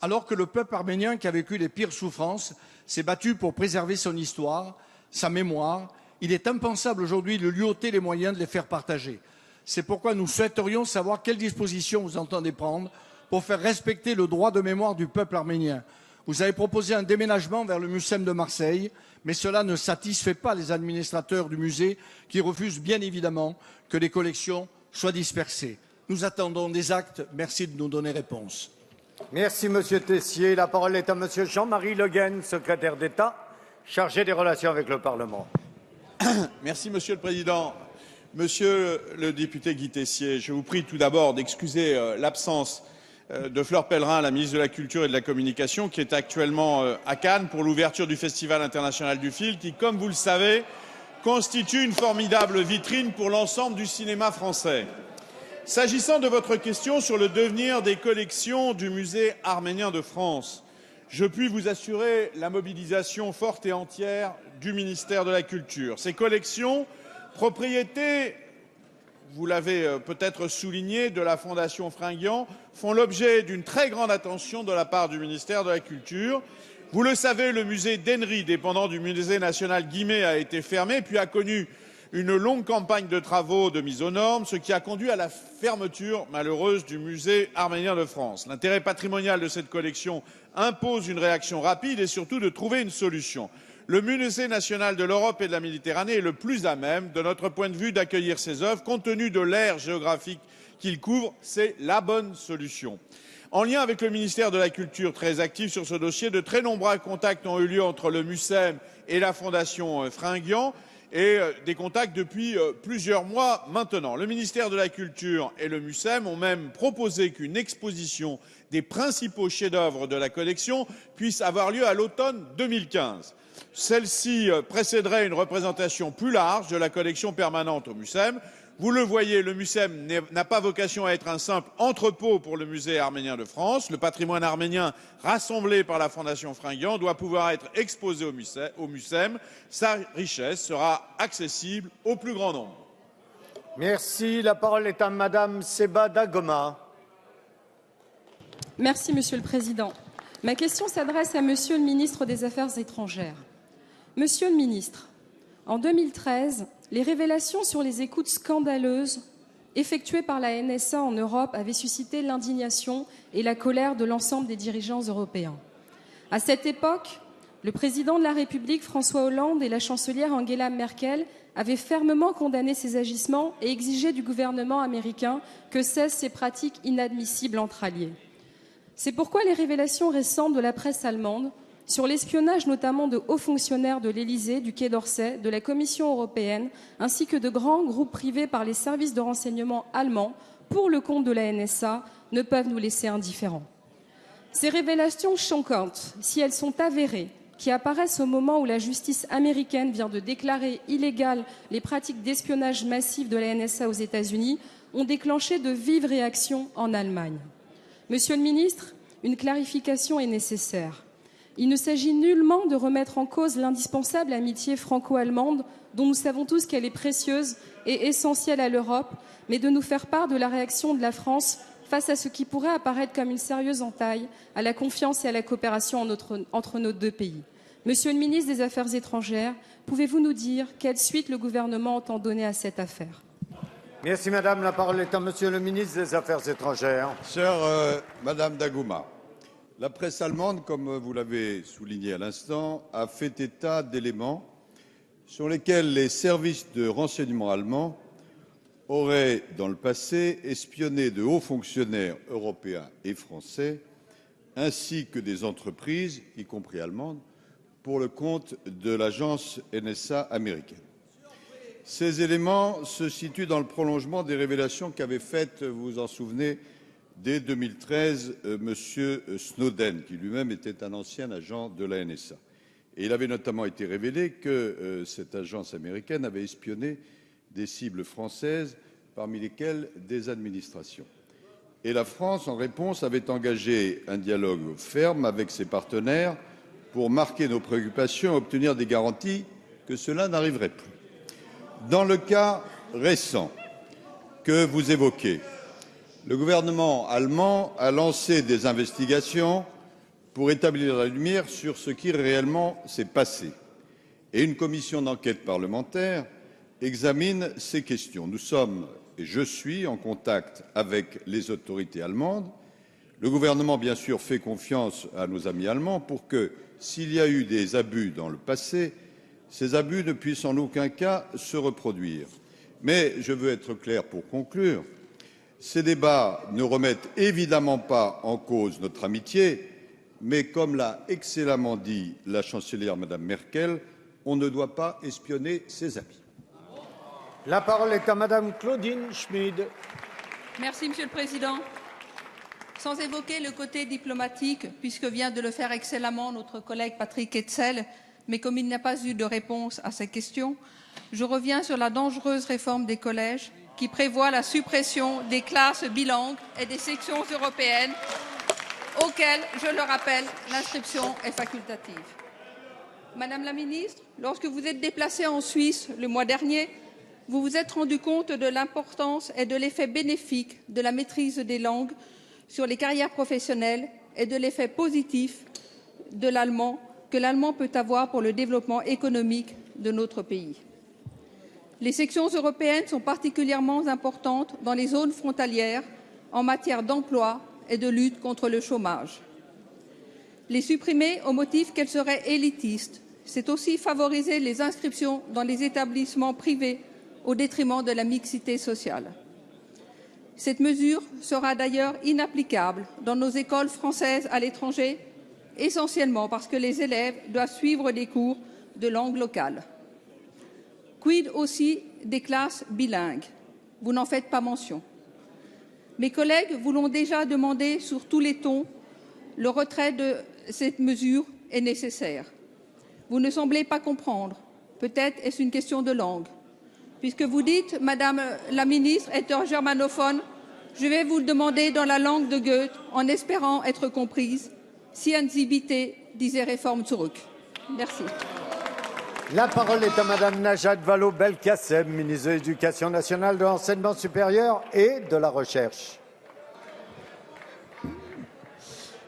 Alors que le peuple arménien, qui a vécu les pires souffrances, s'est battu pour préserver son histoire, sa mémoire, il est impensable aujourd'hui de lui ôter les moyens de les faire partager. C'est pourquoi nous souhaiterions savoir quelles dispositions vous entendez prendre pour faire respecter le droit de mémoire du peuple arménien. Vous avez proposé un déménagement vers le Mucem de Marseille, mais cela ne satisfait pas les administrateurs du musée qui refusent bien évidemment que les collections soient dispersées. Nous attendons des actes. Merci de nous donner réponse. Merci Monsieur Tessier. La parole est à Monsieur Jean-Marie Le Guen, secrétaire d'État, chargé des relations avec le Parlement. Merci Monsieur le Président. Monsieur le député Guy Tessier, je vous prie tout d'abord d'excuser l'absence de Fleur Pellerin, la ministre de la Culture et de la Communication, qui est actuellement à Cannes pour l'ouverture du Festival international du film, qui, comme vous le savez, constitue une formidable vitrine pour l'ensemble du cinéma français. S'agissant de votre question sur le devenir des collections du musée arménien de France, je puis vous assurer la mobilisation forte et entière du ministère de la Culture. Ces collections, propriété, vous l'avez peut-être souligné, de la Fondation Fringhian, font l'objet d'une très grande attention de la part du ministère de la Culture. Vous le savez, le musée d'Henry, dépendant du musée national Guimet, a été fermé, puis a connu une longue campagne de travaux de mise aux normes, ce qui a conduit à la fermeture malheureuse du musée arménien de France. L'intérêt patrimonial de cette collection impose une réaction rapide et surtout de trouver une solution. Le musée national de l'Europe et de la Méditerranée est le plus à même, de notre point de vue, d'accueillir ces œuvres. Compte tenu de l'aire géographique qu'il couvre, c'est la bonne solution. En lien avec le ministère de la Culture, très actif sur ce dossier, de très nombreux contacts ont eu lieu entre le MUCEM et la Fondation Fringhian, et des contacts depuis plusieurs mois maintenant. Le ministère de la Culture et le MUCEM ont même proposé qu'une exposition des principaux chefs-d'œuvre de la collection puisse avoir lieu à l'automne 2015. Celle-ci précéderait une représentation plus large de la collection permanente au MUSEM. Vous le voyez, le MUSEM n'a pas vocation à être un simple entrepôt pour le musée arménien de France. Le patrimoine arménien rassemblé par la Fondation Fringhian doit pouvoir être exposé au MUSEM. Sa richesse sera accessible au plus grand nombre. Merci. La parole est à Madame Seba Dagoma. Merci, Monsieur le Président. Ma question s'adresse à Monsieur le ministre des Affaires étrangères. Monsieur le ministre, en 2013, les révélations sur les écoutes scandaleuses effectuées par la NSA en Europe avaient suscité l'indignation et la colère de l'ensemble des dirigeants européens. À cette époque, le président de la République, François Hollande, et la chancelière Angela Merkel avaient fermement condamné ces agissements et exigé du gouvernement américain que cessent ces pratiques inadmissibles entre alliés. C'est pourquoi les révélations récentes de la presse allemande sur l'espionnage notamment de hauts fonctionnaires de l'Élysée, du Quai d'Orsay, de la Commission européenne, ainsi que de grands groupes privés par les services de renseignement allemands pour le compte de la NSA, ne peuvent nous laisser indifférents. Ces révélations choquantes, si elles sont avérées, qui apparaissent au moment où la justice américaine vient de déclarer illégales les pratiques d'espionnage massif de la NSA aux États-Unis, ont déclenché de vives réactions en Allemagne. Monsieur le ministre, une clarification est nécessaire. Il ne s'agit nullement de remettre en cause l'indispensable amitié franco-allemande, dont nous savons tous qu'elle est précieuse et essentielle à l'Europe, mais de nous faire part de la réaction de la France face à ce qui pourrait apparaître comme une sérieuse entaille à la confiance et à la coopération entre nos deux pays. Monsieur le ministre des Affaires étrangères, pouvez-vous nous dire quelle suite le gouvernement entend donner à cette affaire? Merci Madame. La parole est à Monsieur le ministre des Affaires étrangères. Chère Madame Dagoma, la presse allemande, comme vous l'avez souligné à l'instant, a fait état d'éléments sur lesquels les services de renseignement allemands auraient, dans le passé, espionné de hauts fonctionnaires européens et français, ainsi que des entreprises, y compris allemandes, pour le compte de l'agence NSA américaine. Ces éléments se situent dans le prolongement des révélations qu'avait faites, vous vous en souvenez, dès 2013, M. Snowden, qui lui-même était un ancien agent de la NSA. Et il avait notamment été révélé que cette agence américaine avait espionné des cibles françaises, parmi lesquelles des administrations. Et la France, en réponse, avait engagé un dialogue ferme avec ses partenaires pour marquer nos préoccupations et obtenir des garanties que cela n'arriverait plus. Dans le cas récent que vous évoquez, le gouvernement allemand a lancé des investigations pour établir la lumière sur ce qui réellement s'est passé. Et une commission d'enquête parlementaire examine ces questions. Nous sommes, et je suis, en contact avec les autorités allemandes. Le gouvernement, bien sûr, fait confiance à nos amis allemands pour que, s'il y a eu des abus dans le passé, ces abus ne puissent en aucun cas se reproduire. Mais je veux être clair pour conclure. Ces débats ne remettent évidemment pas en cause notre amitié, mais comme l'a excellemment dit la chancelière Mme Merkel, on ne doit pas espionner ses amis. La parole est à Madame Claudine Schmid. Merci, Monsieur le Président. Sans évoquer le côté diplomatique, puisque vient de le faire excellemment notre collègue Patrick Hetzel, mais comme il n'y a pas eu de réponse à ces questions, je reviens sur la dangereuse réforme des collèges qui prévoit la suppression des classes bilingues et des sections européennes auxquelles, je le rappelle, l'inscription est facultative. Madame la Ministre, lorsque vous êtes déplacée en Suisse le mois dernier, vous vous êtes rendu compte de l'importance et de l'effet bénéfique de la maîtrise des langues sur les carrières professionnelles et de l'effet positif de l'allemand que l'allemand peut avoir pour le développement économique de notre pays. Les sections européennes sont particulièrement importantes dans les zones frontalières en matière d'emploi et de lutte contre le chômage. Les supprimer au motif qu'elles seraient élitistes, c'est aussi favoriser les inscriptions dans les établissements privés au détriment de la mixité sociale. Cette mesure sera d'ailleurs inapplicable dans nos écoles françaises à l'étranger, essentiellement parce que les élèves doivent suivre des cours de langue locale. Quid aussi des classes bilingues? Vous n'en faites pas mention. Mes collègues vous l'ont déjà demandé sur tous les tons, le retrait de cette mesure est nécessaire. Vous ne semblez pas comprendre. Peut-être est-ce une question de langue. Puisque vous dites, Madame la ministre, étant germanophone, je vais vous le demander dans la langue de Goethe, en espérant être comprise. Sien Sie bitte diese Reform zurück. Merci. La parole est à Madame Najat Vallaud-Belkacem, ministre de l'Éducation nationale, de l'enseignement supérieur et de la recherche.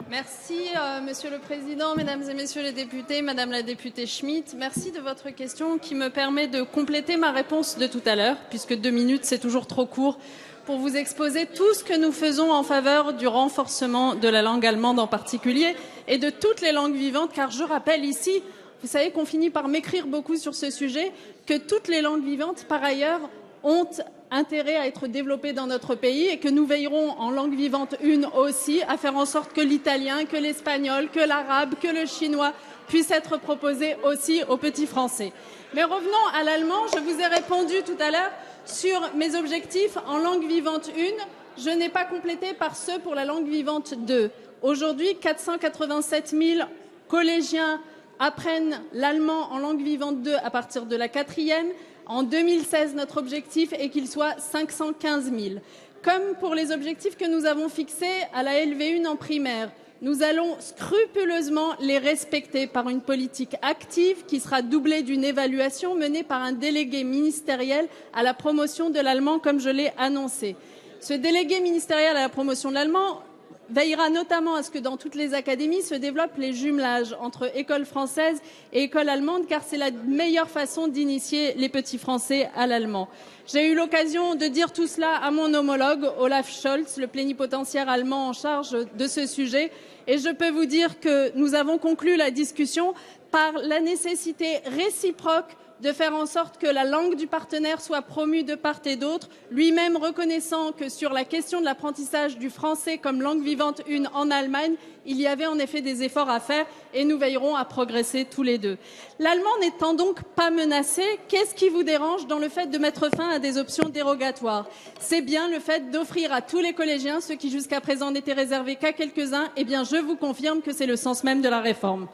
Merci, Monsieur le Président, Mesdames et Messieurs les députés, Madame la députée Schmitt. Merci de votre question qui me permet de compléter ma réponse de tout à l'heure, puisque 2 minutes, c'est toujours trop court, pour vous exposer tout ce que nous faisons en faveur du renforcement de la langue allemande en particulier et de toutes les langues vivantes, car je rappelle ici, vous savez qu'on finit par m'écrire beaucoup sur ce sujet, que toutes les langues vivantes, par ailleurs, ont intérêt à être développées dans notre pays et que nous veillerons en langue vivante une aussi à faire en sorte que l'italien, que l'espagnol, que l'arabe, que le chinois puissent être proposés aussi aux petits Français. Mais revenons à l'allemand. Je vous ai répondu tout à l'heure sur mes objectifs en langue vivante 1. Je n'ai pas complété par ceux pour la langue vivante 2. Aujourd'hui, 487 000 collégiens apprennent l'allemand en langue vivante 2 à partir de la 4e. En 2016, notre objectif est qu'il soit 515 000. Comme pour les objectifs que nous avons fixés à la LV1 en primaire, nous allons scrupuleusement les respecter par une politique active qui sera doublée d'une évaluation menée par un délégué ministériel à la promotion de l'allemand, comme je l'ai annoncé. Ce délégué ministériel à la promotion de l'allemand veillera notamment à ce que dans toutes les académies se développent les jumelages entre école française et école allemande, car c'est la meilleure façon d'initier les petits Français à l'allemand. J'ai eu l'occasion de dire tout cela à mon homologue, Olaf Scholz, le plénipotentiaire allemand en charge de ce sujet, et je peux vous dire que nous avons conclu la discussion par la nécessité réciproque de faire en sorte que la langue du partenaire soit promue de part et d'autre, lui-même reconnaissant que sur la question de l'apprentissage du français comme langue vivante 1 en Allemagne, il y avait en effet des efforts à faire et nous veillerons à progresser tous les deux. L'allemand n'étant donc pas menacé, qu'est-ce qui vous dérange dans le fait de mettre fin à des options dérogatoires? C'est bien le fait d'offrir à tous les collégiens, ceux qui jusqu'à présent n'étaient réservés qu'à quelques-uns, eh bien je vous confirme que c'est le sens même de la réforme.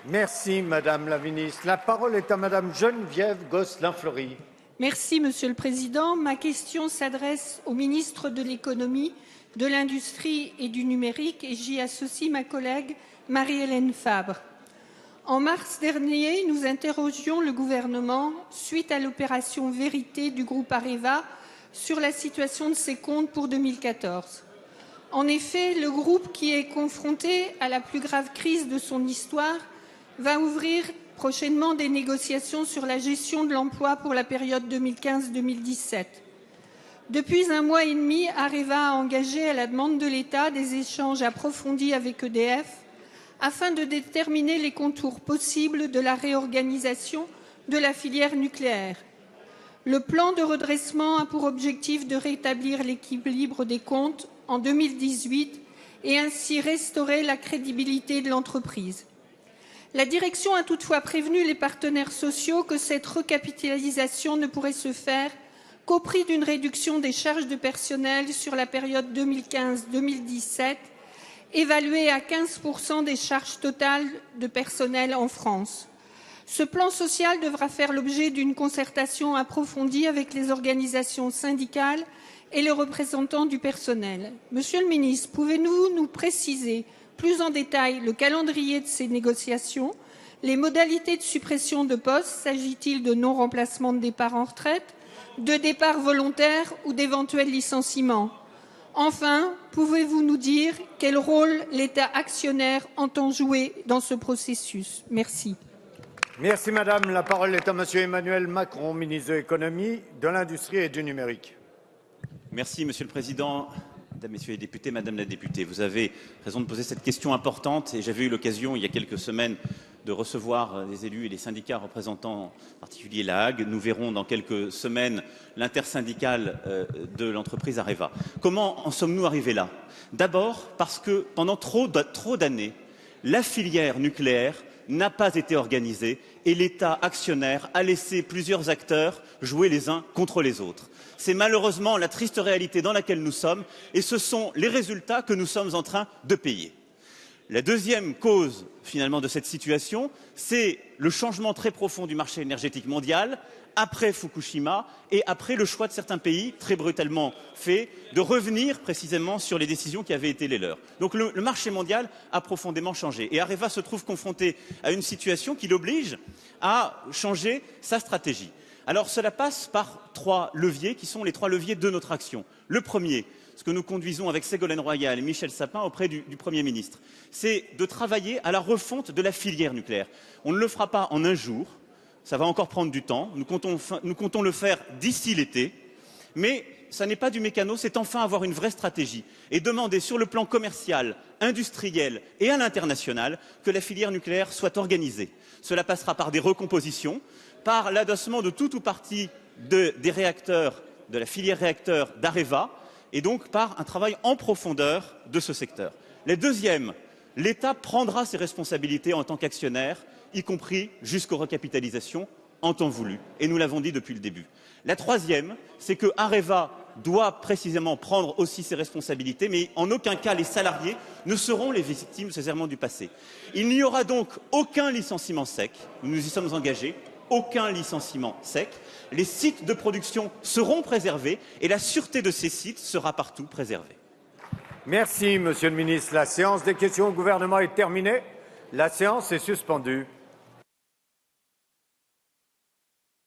Merci, Madame la Ministre. La parole est à Madame Geneviève Gosselin-Fleury. Merci, Monsieur le Président. Ma question s'adresse au ministre de l'Économie, de l'Industrie et du Numérique et j'y associe ma collègue Marie-Hélène Fabre. En mars dernier, nous interrogions le gouvernement suite à l'opération Vérité du groupe Areva sur la situation de ses comptes pour 2014. En effet, le groupe qui est confronté à la plus grave crise de son histoire va ouvrir prochainement des négociations sur la gestion de l'emploi pour la période 2015-2017. Depuis 1 mois et demi, Areva a engagé à la demande de l'État des échanges approfondis avec EDF afin de déterminer les contours possibles de la réorganisation de la filière nucléaire. Le plan de redressement a pour objectif de rétablir l'équilibre des comptes en 2018 et ainsi restaurer la crédibilité de l'entreprise. La direction a toutefois prévenu les partenaires sociaux que cette recapitalisation ne pourrait se faire qu'au prix d'une réduction des charges de personnel sur la période 2015-2017, évaluée à 15% des charges totales de personnel en France. Ce plan social devra faire l'objet d'une concertation approfondie avec les organisations syndicales et les représentants du personnel. Monsieur le ministre, pouvez-vous nous préciser plus en détail le calendrier de ces négociations, les modalités de suppression de postes, s'agit-il de non-remplacement de départ en retraite, de départ volontaire ou d'éventuels licenciements? Enfin, pouvez-vous nous dire quel rôle l'État actionnaire entend jouer dans ce processus? Merci. Merci, Madame. La parole est à Monsieur Emmanuel Macron, ministre de l'Économie, de l'Industrie et du Numérique. Merci, Monsieur le Président. Mesdames, Messieurs les députés, Madame la députée, vous avez raison de poser cette question importante et j'avais eu l'occasion il y a quelques semaines de recevoir les élus et les syndicats représentants, en particulier la Hague. Nous verrons dans quelques semaines l'intersyndicale de l'entreprise Areva. Comment en sommes-nous arrivés là? D'abord parce que pendant trop d'années, la filière nucléaire n'a pas été organisée et l'État actionnaire a laissé plusieurs acteurs jouer les uns contre les autres. C'est malheureusement la triste réalité dans laquelle nous sommes et ce sont les résultats que nous sommes en train de payer. La deuxième cause, finalement, de cette situation, c'est le changement très profond du marché énergétique mondial après Fukushima et après le choix de certains pays, très brutalement fait, de revenir précisément sur les décisions qui avaient été les leurs. Donc le marché mondial a profondément changé. Et Areva se trouve confronté à une situation qui l'oblige à changer sa stratégie. Alors cela passe par 3 leviers qui sont les 3 leviers de notre action. Le premier, ce que nous conduisons avec Ségolène Royal et Michel Sapin auprès du Premier ministre, c'est de travailler à la refonte de la filière nucléaire. On ne le fera pas en un jour, ça va encore prendre du temps, nous comptons le faire d'ici l'été, mais ça n'est pas du mécano, c'est enfin avoir une vraie stratégie et demander sur le plan commercial, industriel et à l'international que la filière nucléaire soit organisée. Cela passera par des recompositions, par l'adossement de tout ou partie des réacteurs, de la filière réacteur d'Areva, et donc par un travail en profondeur de ce secteur. Le deuxième, l'État prendra ses responsabilités en tant qu'actionnaire, y compris jusqu'aux recapitalisations en temps voulu, et nous l'avons dit depuis le début. La troisième, c'est que Areva doit précisément prendre aussi ses responsabilités, mais en aucun cas les salariés ne seront les victimes de ces errements du passé. Il n'y aura donc aucun licenciement sec, nous nous y sommes engagés, aucun licenciement sec. Les sites de production seront préservés et la sûreté de ces sites sera partout préservée. Merci, Monsieur le Ministre. La séance des questions au gouvernement est terminée. La séance est suspendue.